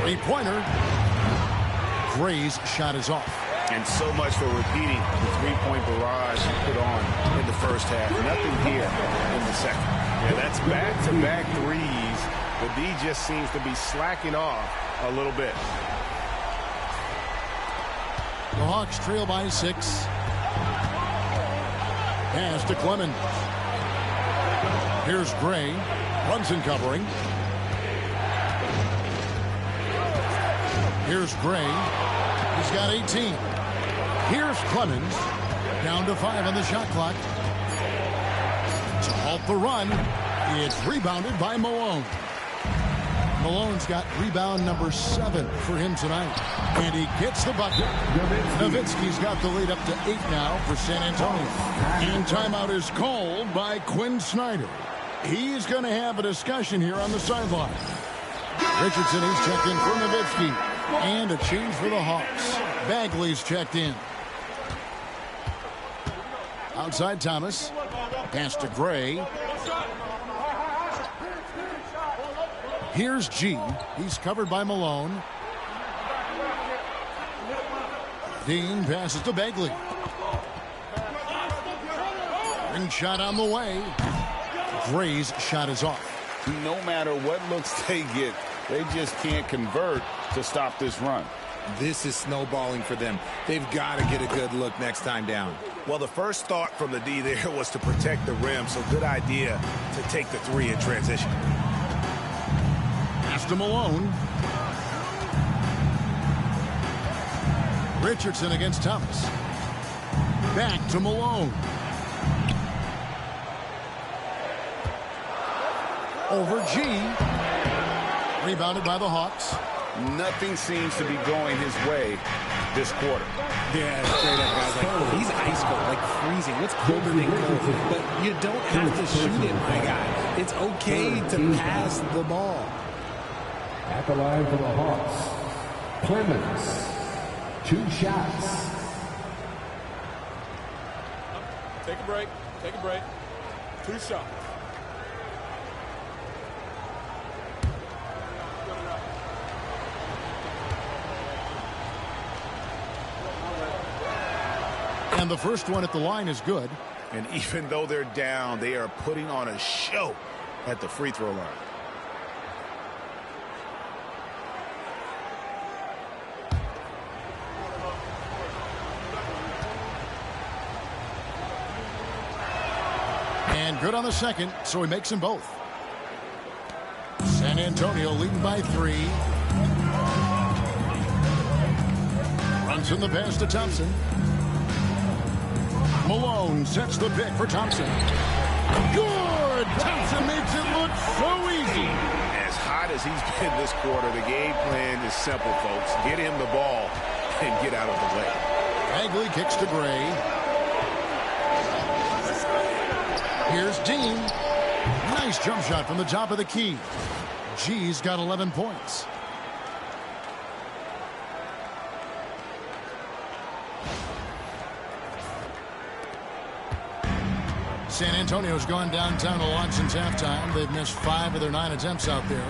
Three-pointer. Gray's shot is off. And so much for repeating the three-point barrage he put on in the first half. Nothing here in the second. Yeah, that's back-to-back threes. The D just seems to be slacking off a little bit. The Hawks trail by 6. Pass to Clemens. Here's Gray. Brunson covering. Here's Gray. He's got 18. Here's Clemens. Down to 5 on the shot clock. To halt the run, it's rebounded by Malone. Malone's got rebound number 7 for him tonight. And he gets the bucket. Nowitzki's got the lead up to 8 now for San Antonio. And timeout is called by Quinn Snyder. He's going to have a discussion here on the sideline. Richardson, he's checked in for Nowitzki. And a change for the Hawks. Bagley's checked in. Outside Thomas. Pass to Gray. Here's G. He's covered by Malone. Dean passes to Bagley. Ring shot on the way. Gray's shot is off. No matter what looks they get, they just can't convert to stop this run. This is snowballing for them. They've got to get a good look next time down. Well, the first thought from the D there was to protect the rim, so good idea to take the 3 in transition. Pass to Malone. Richardson against Thomas. Back to Malone. Over G. Rebounded by the Hawks. Nothing seems to be going his way this quarter. Yeah, straight up, guys. Like, he's ice cold, like freezing. What's colder than cold? But you don't have to shoot it, my guy. It's okay to pass the ball. At the line for the Hawks, Clemens, 2 shots. Take a break. Take a break. 2 shots. And the first one at the line is good. And even though they're down, they are putting on a show at the free throw line. And good on the second, so he makes them both. San Antonio leading by 3. Runs in the pass to Thompson. Malone sets the pick for Thompson. Good! Thompson makes it look so easy. As hot as he's been this quarter, the game plan is simple, folks. Get him the ball and get out of the way. Bagley kicks to Gray. Here's Dean. Nice jump shot from the top of the key. G's got 11 points. San Antonio's gone downtown a lot since halftime. They've missed 5 of their 9 attempts out there.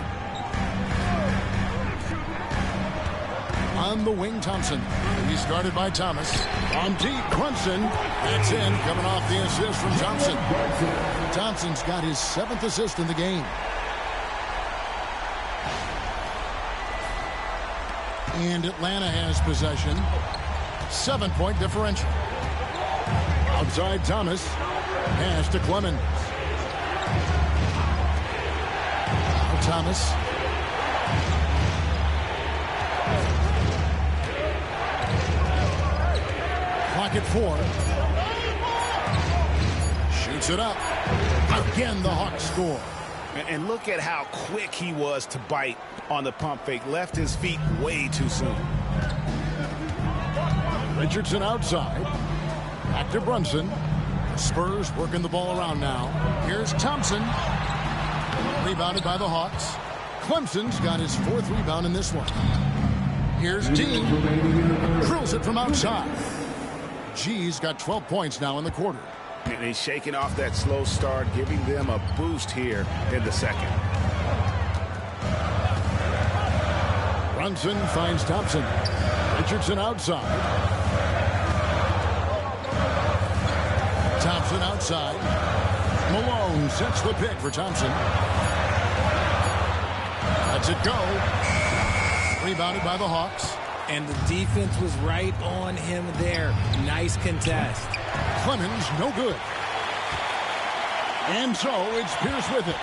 On the wing, Thompson. He's guarded by Thomas. On deep, Brunson. That's in, coming off the assist from Thompson. Thompson's got his 7th assist in the game. And Atlanta has possession. 7-point differential. Outside Thomas. Pass to Clemens. Now Thomas. Clock at 4. Shoots it up. Again, the Hawks score. And look at how quick he was to bite on the pump fake. Left his feet way too soon. Richardson outside. Back to Brunson. The Spurs working the ball around now. Here's Thompson. Rebounded by the Hawks. Clemson's got his 4th rebound in this one. Here's Dean. Drills it from outside. G's got 12 points now in the quarter. And he's shaking off that slow start, giving them a boost here in the second. Brunson finds Thompson. Richardson outside. Thompson outside. Malone sets the pick for Thompson. Lets it go. Rebounded by the Hawks. And the defense was right on him there. Nice contest. Clemens, no good. And so it's Pierce with it.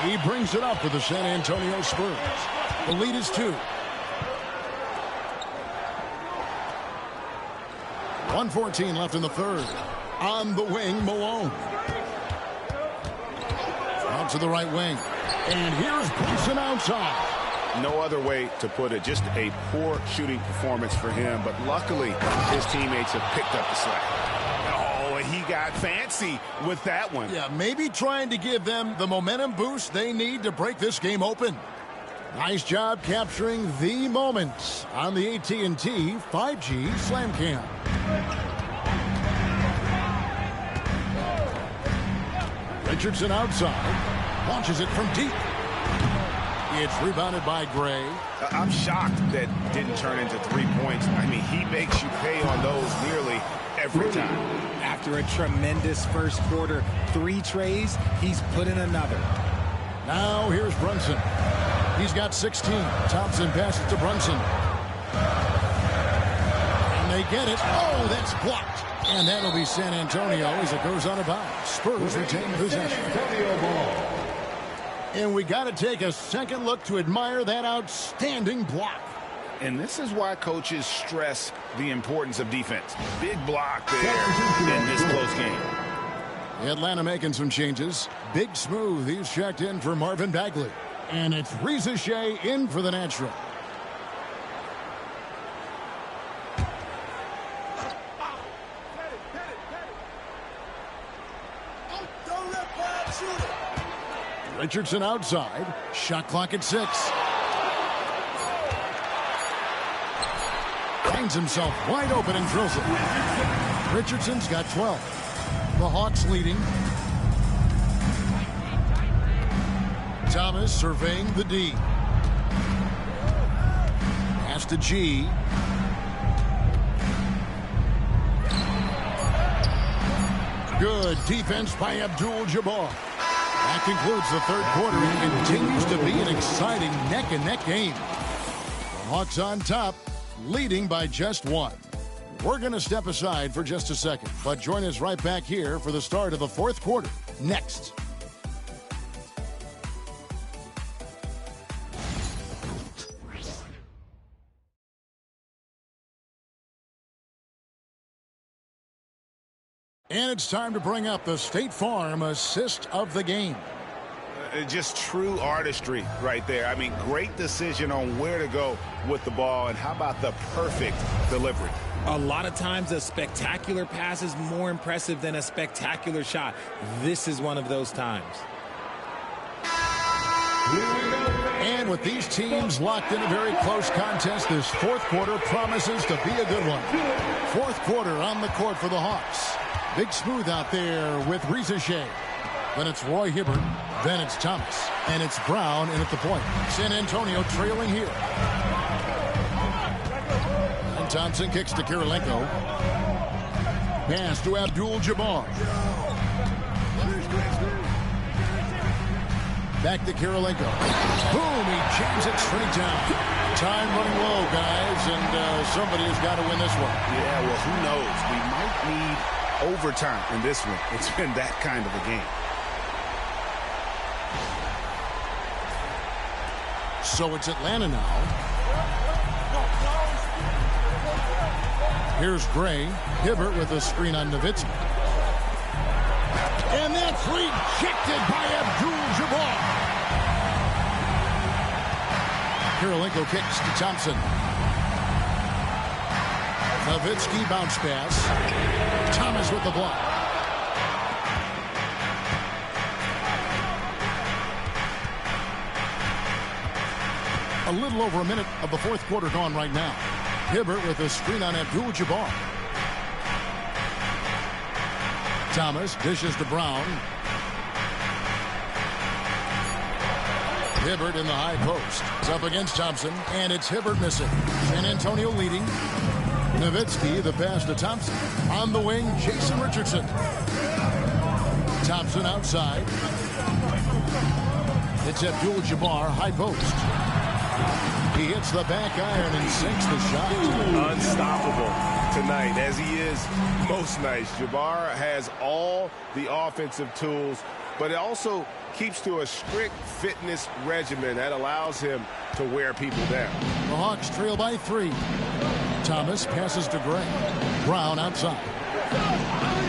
He brings it up for the San Antonio Spurs. The lead is 2. 1:14 left in the third. On the wing, Malone. Out to the right wing. And here's Brunson outside. No other way to put it. Just a poor shooting performance for him. But luckily, his teammates have picked up the slack. Oh, he got fancy with that one. Yeah, maybe trying to give them the momentum boost they need to break this game open. Nice job capturing the moments on the AT&T 5G Slam Cam. Richardson outside. Launches it from deep. It's rebounded by Gray. I'm shocked that didn't turn into 3 points. I mean, he makes you pay on those nearly every time. After a tremendous first quarter, 3 trays, he's put in another. Now here's Brunson. He's got 16. Thompson passes to Brunson. And they get it. Oh, that's blocked. And that'll be San Antonio as it goes out of bounds. Spurs retain possession. And we got to take a second look to admire that outstanding block. And this is why coaches stress the importance of defense. Big block there in this close game. Atlanta making some changes. Big Smooth, he's checked in for Marvin Bagley. And it's Risa Shea in for the natural. Richardson outside. Shot clock at 6. Finds himself wide open and drills it. Richardson's got 12. The Hawks leading. Thomas surveying the D. Pass to G. Good defense by Abdul-Jabbar. That concludes the third quarter and continues to be an exciting neck-and-neck game. The Hawks on top, leading by just 1. We're going to step aside for just a second, but join us right back here for the start of the fourth quarter. Next. And it's time to bring up the State Farm assist of the game. Just true artistry right there. I mean, great decision on where to go with the ball, and how about the perfect delivery? A lot of times a spectacular pass is more impressive than a spectacular shot. This is one of those times. And with these teams locked in a very close contest, this fourth quarter promises to be a good one. Fourth quarter on the court for the Hawks. Big Smooth out there with Risa Shea. Then it's Roy Hibbert. Then it's Thomas. And it's Brown in at the point. San Antonio trailing here. And Thompson kicks to Kirilenko. Pass to Abdul-Jabbar. Back to Kirilenko. Boom, he jams it straight down. Time running low, guys, and somebody has got to win this one. Yeah, well, who knows? We might need overtime in this one. It's been that kind of a game. So it's Atlanta now. Here's Gray. Hibbert with a screen on Nowitzki. And that's rejected by Abdul-Jabbar. Kirilenko kicks to Thompson. Nowitzki bounce pass. Thomas with the block. A little over a minute of the fourth quarter gone right now. Hibbert with a screen on Abdul-Jabbar. Thomas dishes to Brown. Hibbert in the high post. It's up against Thompson, and it's Hibbert missing. San Antonio leading. Nowitzki, the pass to Thompson. On the wing, Jason Richardson. Thompson outside. It's Abdul-Jabbar, high post. He hits the back iron and sinks the shot. Unstoppable tonight, as he is most nights. Jabbar has all the offensive tools, but it also keeps to a strict fitness regimen that allows him to wear people down. The Hawks trail by 3. Thomas passes to Gray. Brown outside.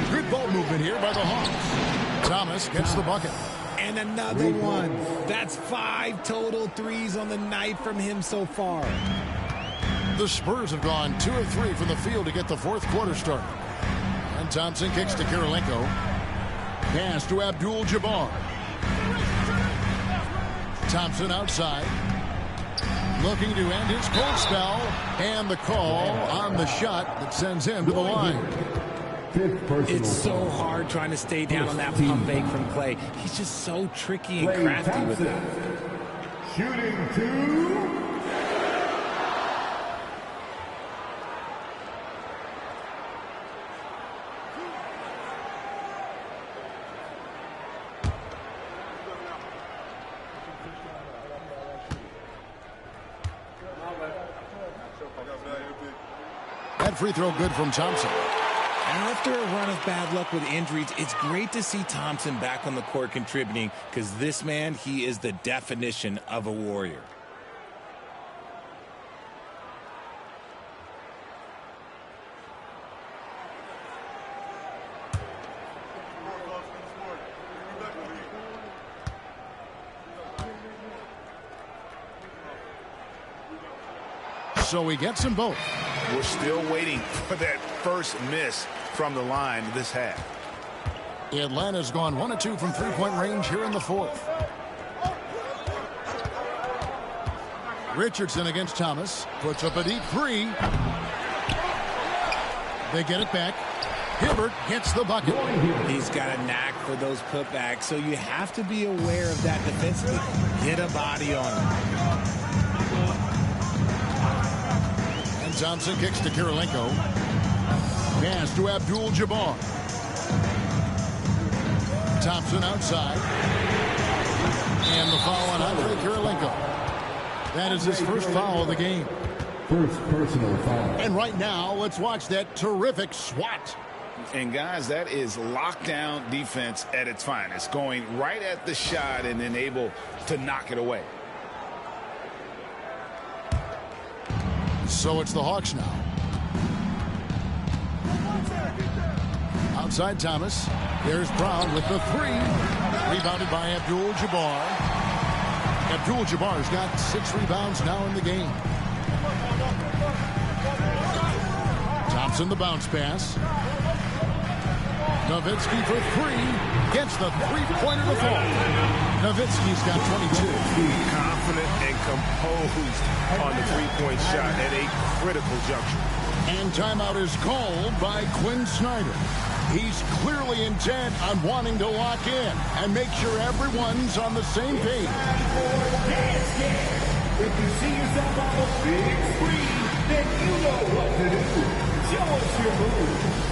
Good ball movement here by the Hawks. Thomas gets the bucket. And another one. That's 5 total threes on the night from him so far. The Spurs have gone 2 of 3 from the field to get the fourth quarter started. And Thompson kicks to Kirilenko. Pass to Abdul-Jabbar. Thompson outside. Looking to end his cold spell. And the call on the shot that sends him to the line. It's so hard trying to stay down on that pump fake from Clay. He's just so tricky and crafty with it. Shooting 2. That free throw good from Thompson. After a run of bad luck with injuries, it's great to see Thompson back on the court contributing, because this man, he is the definition of a warrior. So he gets them both. We're still waiting for that first miss from the line this half. Atlanta's gone 1 of 2 from three-point range here in the fourth. Richardson against Thomas. Puts up a deep 3. They get it back. Hibbert hits the bucket. He's got a knack for those putbacks, so you have to be aware of that defensively. Get a body on him. Thompson kicks to Kirilenko. Pass to Abdul-Jabbar. Thompson outside. And the foul on Andre Kirilenko. That is his first foul of the game. First personal foul. And right now, let's watch that terrific swat. And guys, that is lockdown defense at its finest. Going right at the shot and then able to knock it away. So it's the Hawks now. Outside Thomas. There's Brown with the 3. Rebounded by Abdul-Jabbar. Abdul-Jabbar's got 6 rebounds now in the game. Thompson the bounce pass. Nowitzki for 3. Gets the three-pointer to fall. Nowitzki's got 22. Confident and composed on the three-point shot at a critical juncture. And timeout is called by Quinn Snyder. He's clearly intent on wanting to lock in and make sure everyone's on the same page. If you see yourself on the big screen, then you know what to do. Show us your move.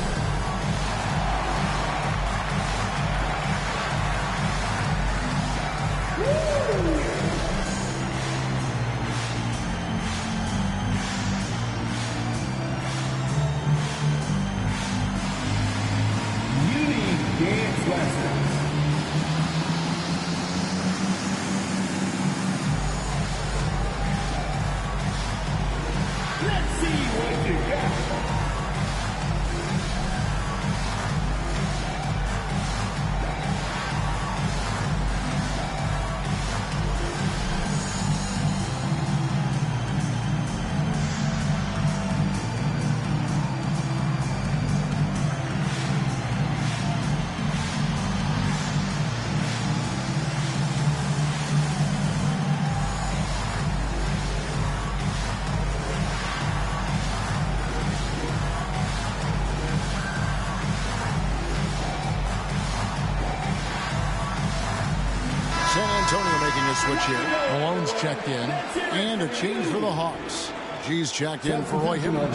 Antonio making a switch here. Malone's checked in. And a change for the Hawks. G's checked in for Roy Hibbert.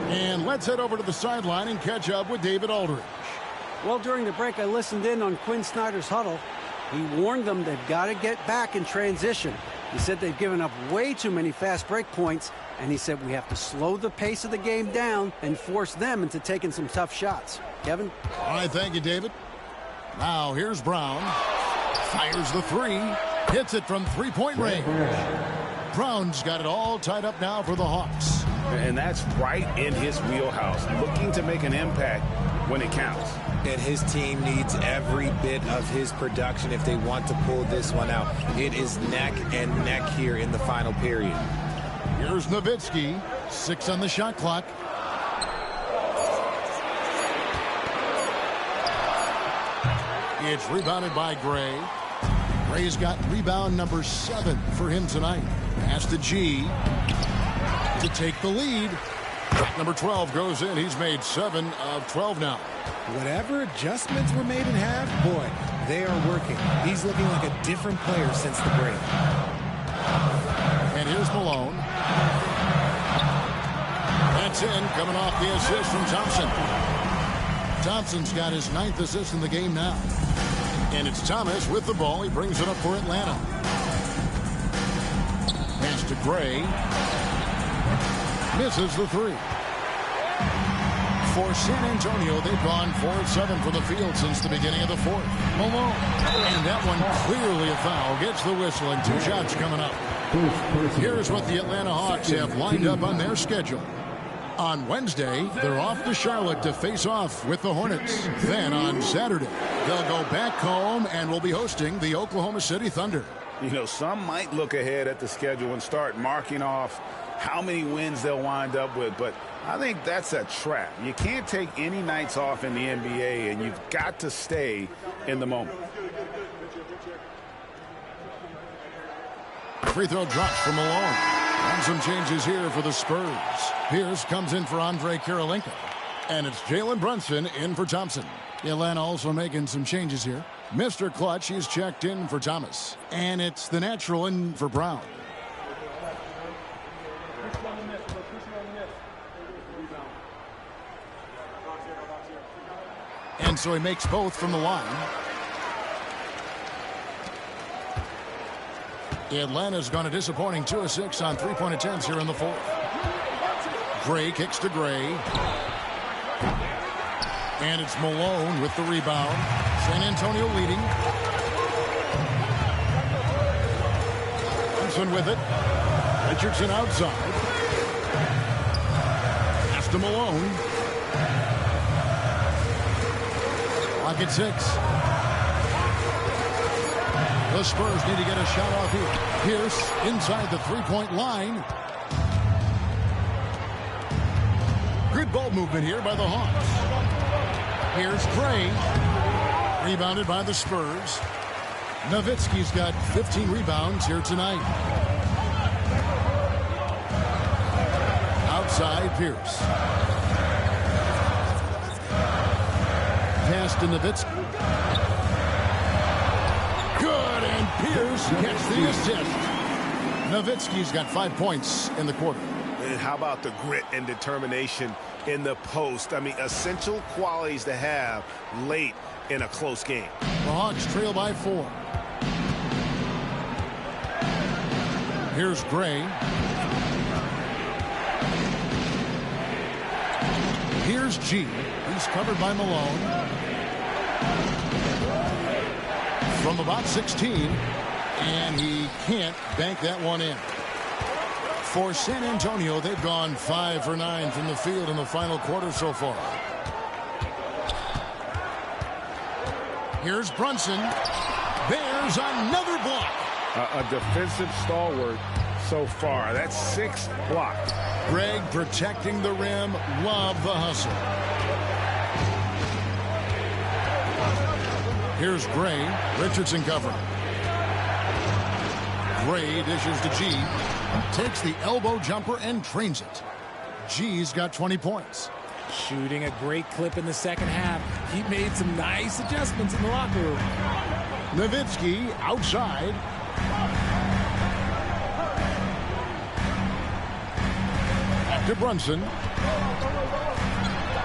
And let's head over to the sideline and catch up with David Aldridge. Well, during the break, I listened in on Quinn Snyder's huddle. He warned them they've got to get back in transition. He said they've given up way too many fast break points, and he said we have to slow the pace of the game down and force them into taking some tough shots. Kevin? All right, thank you, David. Now, here's Brown. Fires the three. Hits it from three-point range. Brown's got it all tied up now for the Hawks. And that's right in his wheelhouse, looking to make an impact when it counts. And his team needs every bit of his production if they want to pull this one out. It is neck and neck here in the final period. Here's Nowitzki. 6 on the shot clock. It's rebounded by Gray. Gray's got rebound number 7 for him tonight. Pass to G to take the lead. Number 12 goes in. He's made 7 of 12 now. Whatever adjustments were made in half, boy, they are working. He's looking like a different player since the break. And here's Malone. That's in, coming off the assist from Thompson. Thompson's got his 9th assist in the game now. And it's Thomas with the ball. He brings it up for Atlanta. Pass to Gray. Misses the three. For San Antonio, they've gone 4 of 7 from the field since the beginning of the fourth. Malone. And that one clearly a foul. Gets the whistle and 2 shots coming up. Here's what the Atlanta Hawks have lined up on their schedule. On Wednesday, they're off to Charlotte to face off with the Hornets. Then on Saturday, they'll go back home and will be hosting the Oklahoma City Thunder. You know, some might look ahead at the schedule and start marking off how many wins they'll wind up with, but I think that's a trap. You can't take any nights off in the NBA, and you've got to stay in the moment. Free throw drops from Malone. And some changes here for the Spurs. Pierce comes in for Andre Kirilenko. And it's Jalen Brunson in for Thompson. Atlanta also making some changes here. Mr. Clutch, he's checked in for Thomas. And it's the natural in for Brown. And so he makes both from the line. Atlanta's gone a disappointing 2 of 6 on 3-point attempts here in the fourth. Gray kicks to Gray. And it's Malone with the rebound. San Antonio leading. Thompson with it. Richardson outside. Pass to Malone. Clock at 6. The Spurs need to get a shot off here. Pierce inside the 3-point line. Good ball movement here by the Hawks. Here's Gray. Rebounded by the Spurs. Nowitzki's got 15 rebounds here tonight. Outside Pierce. Pass to Nowitzki. Good, and Pierce gets the assist. Nowitzki's got 5 points in the quarter. And how about the grit and determination in the post? I mean, essential qualities to have late in a close game. The Hawks trail by 4. Here's Gray. Here's G. He's covered by Malone. From about 16, and he can't bank that one in. For San Antonio, they've gone 5 for 9 from the field in the final quarter so far. Here's Brunson. There's another block. A defensive stalwart so far. That's 6 blocks. Greg protecting the rim. Love the hustle. Here's Gray. Richardson covering. Gray dishes to G. Takes the elbow jumper and trains it. G's got 20 points. Shooting a great clip in the second half. He made some nice adjustments in the locker room. Nowitzki outside. To Brunson.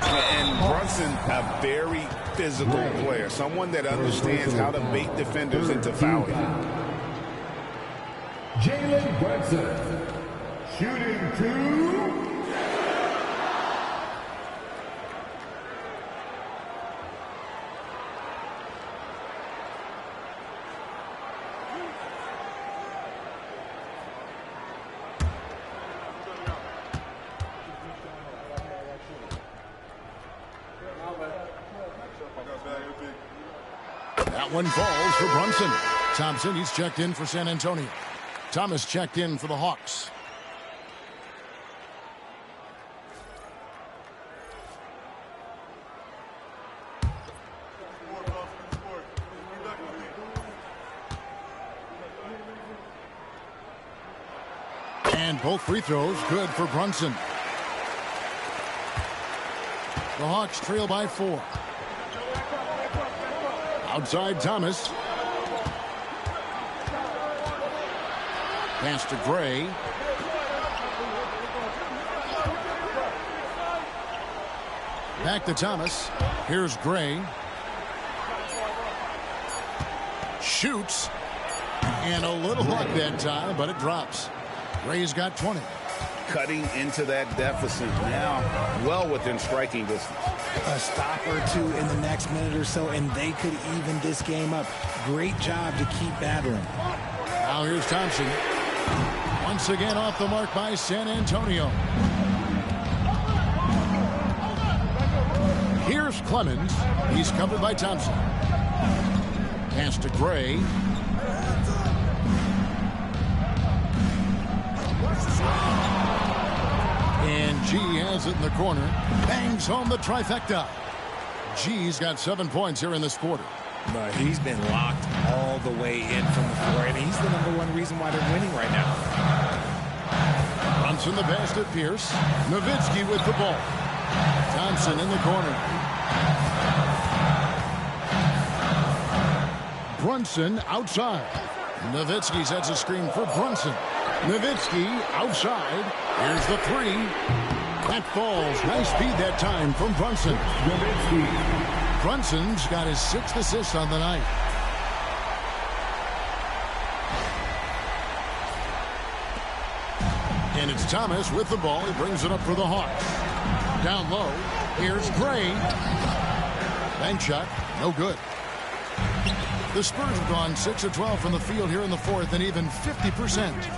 And Brunson, a very physical player, someone that understands how to bait defenders into fouling. Jalen Brunson, shooting 2. That one falls for Brunson. Thompson, he's checked in for San Antonio. Thomas checked in for the Hawks. And both free throws good for Brunson. The Hawks trail by 4. Outside Thomas. Pass to Gray. Back to Thomas. Here's Gray. Shoots. And a little luck that time, but it drops. Gray's got 20. Cutting into that deficit now, well within striking distance. A stop or two in the next minute or so, and they could even this game up. Great job to keep battling. Now here's Thompson. Once again off the mark by San Antonio. Here's Clemens. He's covered by Thompson. Pass to Gray. And G has it in the corner. Bangs home the trifecta. G's got 7 points here in this quarter. But he's been locked all the way in from the floor, and he's the #1 reason why they're winning right now. Brunson the pass to Pierce. Nowitzki with the ball. Thompson in the corner. Brunson outside. Nowitzki sets a screen for Brunson. Nowitzki outside. Here's the 3. That falls. Nice speed that time from Brunson. Brunson's got his 6th assist on the night. And it's Thomas with the ball. He brings it up for the Hawks. Down low. Here's Gray. Bank shot. No good. The Spurs have gone 6 of 12 from the field here in the 4th and even 50%.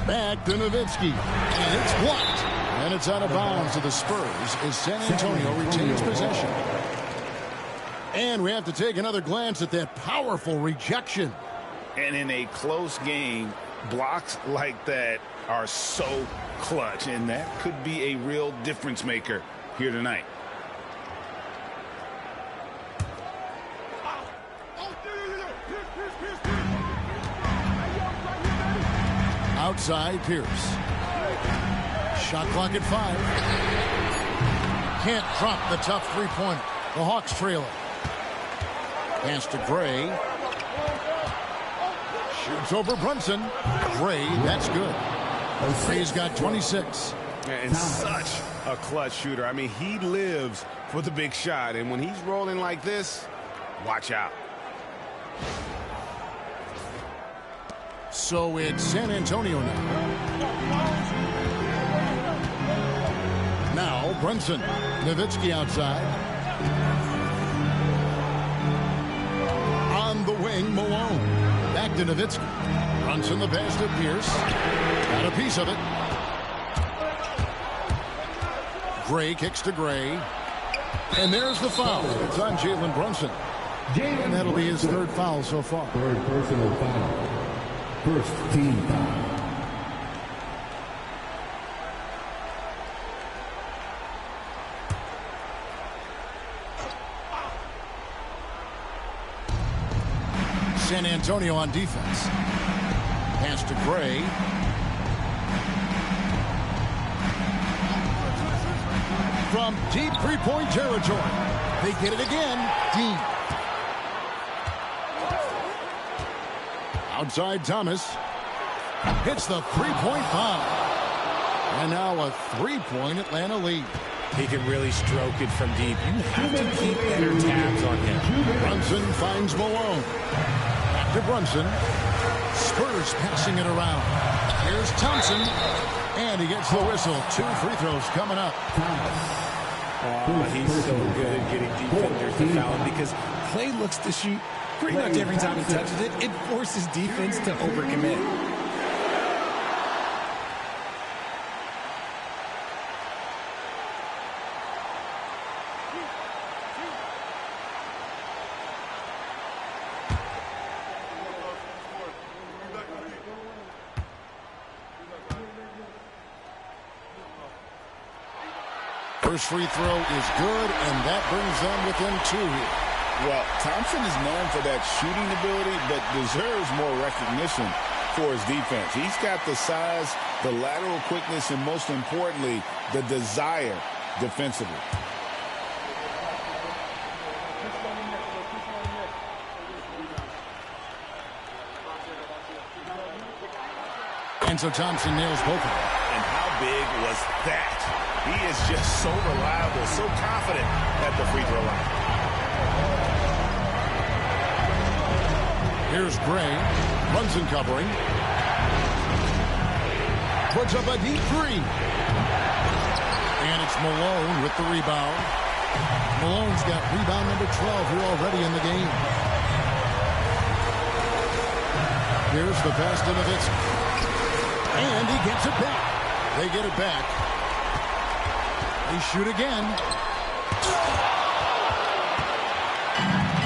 Back to Nowitzki. And it's blocked. And it's out of bounds to the Spurs as San Antonio retains possession. And we have to take another glance at that powerful rejection. And in a close game, blocks like that are so clutch. And that could be a real difference maker here tonight. Outside Pierce. Shot clock at 5. Can't drop the tough 3-pointer. The Hawks trail it. Pass to Gray. Shoots over Brunson. Gray, that's good. Gray's got 26. And such a clutch shooter. I mean, he lives for the big shot. And when he's rolling like this, watch out. So it's San Antonio now. Now Brunson. Nowitzki outside. On the wing, Malone. Back to Nowitzki. Brunson the pass to Pierce. Got a piece of it. Gray kicks to Gray. And there's the foul. It's on Jalen Brunson. And that'll be his 3rd foul so far. 3rd personal foul. 1st team foul. San Antonio on defense. Pass to Gray. From deep 3-point territory. They get it again. Dean. Outside Thomas. Hits the three-point foul. And now a three-point Atlanta lead. He can really stroke it from deep. You have to keep better tabs on him. Brunson finds Malone. Back to Brunson. Spurs passing it around. Here's Thompson. And he gets the whistle. 2 free throws coming up. He's so good at getting defenders to foul him because Clay looks to shoot pretty much every time he touches it. It forces defense to overcommit. First free throw is good, and that brings them within 2 here. Well, Thompson is known for that shooting ability, but deserves more recognition for his defense. He's got the size, the lateral quickness, and most importantly, the desire defensively. And so Thompson nails both of them. And how big was that? He is just so reliable, so confident at the free throw line. Here's Gray. Brunson covering. Puts up a deep three. And it's Malone with the rebound. Malone's got rebound number 12 here already in the game. Here's the pass to Nowitzki. And he gets it back. They get it back. They shoot again.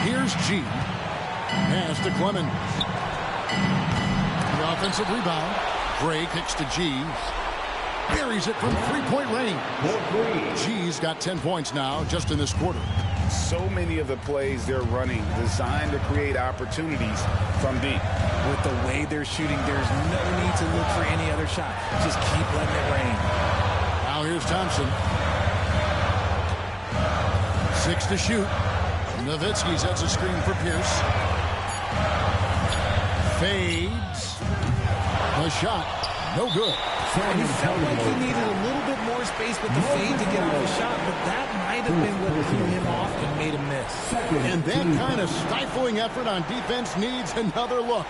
Here's G. Pass to Clemens. The offensive rebound. Gray kicks to G. Buries it from three-point range. G's got 10 points now just in this quarter. So many of the plays they're running designed to create opportunities from deep. With the way they're shooting, there's no need to look for any other shot. Just keep letting it rain. Now here's Thompson. 6 to shoot. Nowitzki sets a screen for Pierce. Fades. The shot. No good. He felt like he needed a little bit more space with the fade to get off the shot, but that might have been what threw him off and made him miss. And that kind of stifling effort on defense needs another look.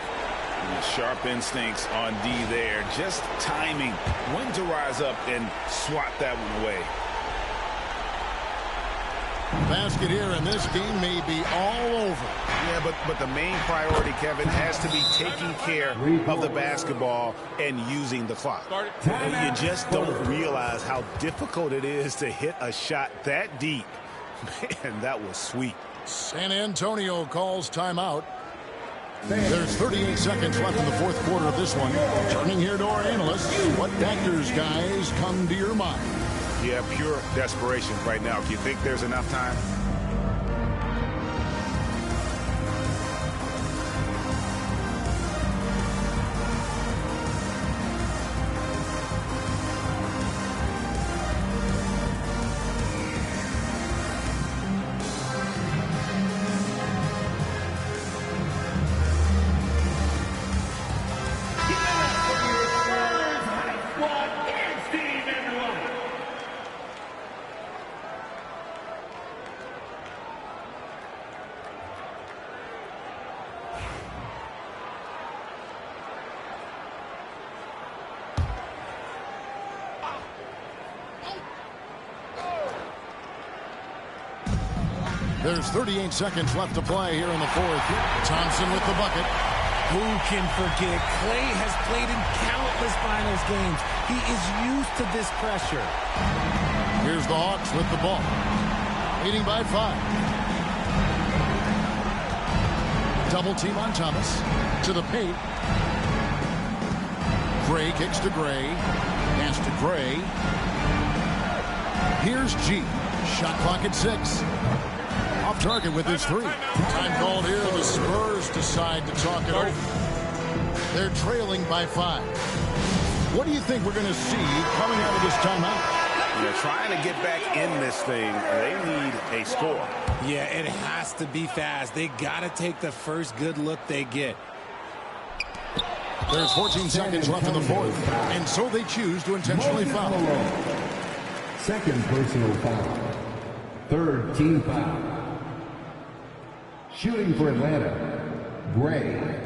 Sharp instincts on D there. Just timing when to rise up and swat that one away. Basket here, and this game may be all over. Yeah, but the main priority, Kevin, has to be taking care of the basketball and using the clock. You just don't realize how difficult it is to hit a shot that deep. Man, that was sweet. San Antonio calls timeout. There's 38 seconds left in the fourth quarter of this one. Turning here to our analysts, what factors, guys, come to your mind? Yeah, pure desperation right now. Do you think there's enough time? There's 38 seconds left to play here in the fourth. Thompson with the bucket. Who can forget? Clay has played in countless finals games. He is used to this pressure. Here's the Hawks with the ball. Leading by 5. Double team on Thomas. To the paint. Gray kicks to Gray. Pass to Gray. Here's G. Shot clock at 6. Off target with his 3. Time called here. The Spurs decide to talk it over. They're trailing by 5. What do you think we're going to see coming out of this timeout? They're trying to get back in this thing. They need a score. Yeah, it has to be fast. They got to take the first good look they get. There's 14 seconds left in the fourth, and so they choose to intentionally foul. Second personal foul. Third team foul. Shooting for Atlanta, Gray.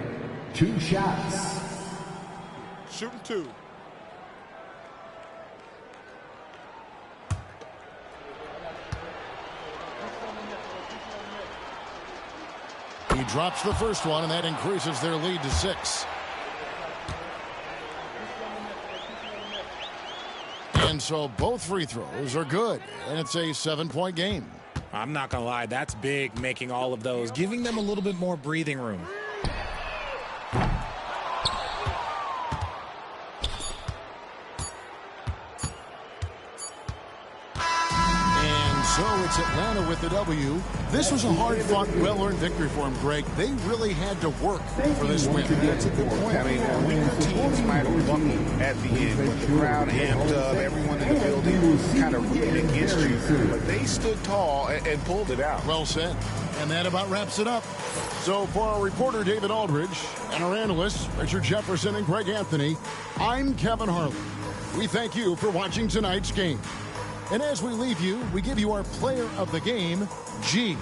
2 shots. Shooting 2. He drops the first one, and that increases their lead to 6. And so both free throws are good, and it's a 7-point game. I'm not going to lie, that's big, making all of those, giving them a little bit more breathing room. So it's Atlanta with the W. This was a hard-fought, well-earned victory for them, Greg. They really had to work for this win. That's a good point. I mean, weaker teams might have won at the end, but the crowd amped up, everyone in the building kind of rooted against you. But they stood tall and pulled it out. Well said. And that about wraps it up. So for our reporter, David Aldridge, and our analysts, Richard Jefferson and Greg Anthony, I'm Kevin Harlan. We thank you for watching tonight's game. And as we leave you, we give you our player of the game, G.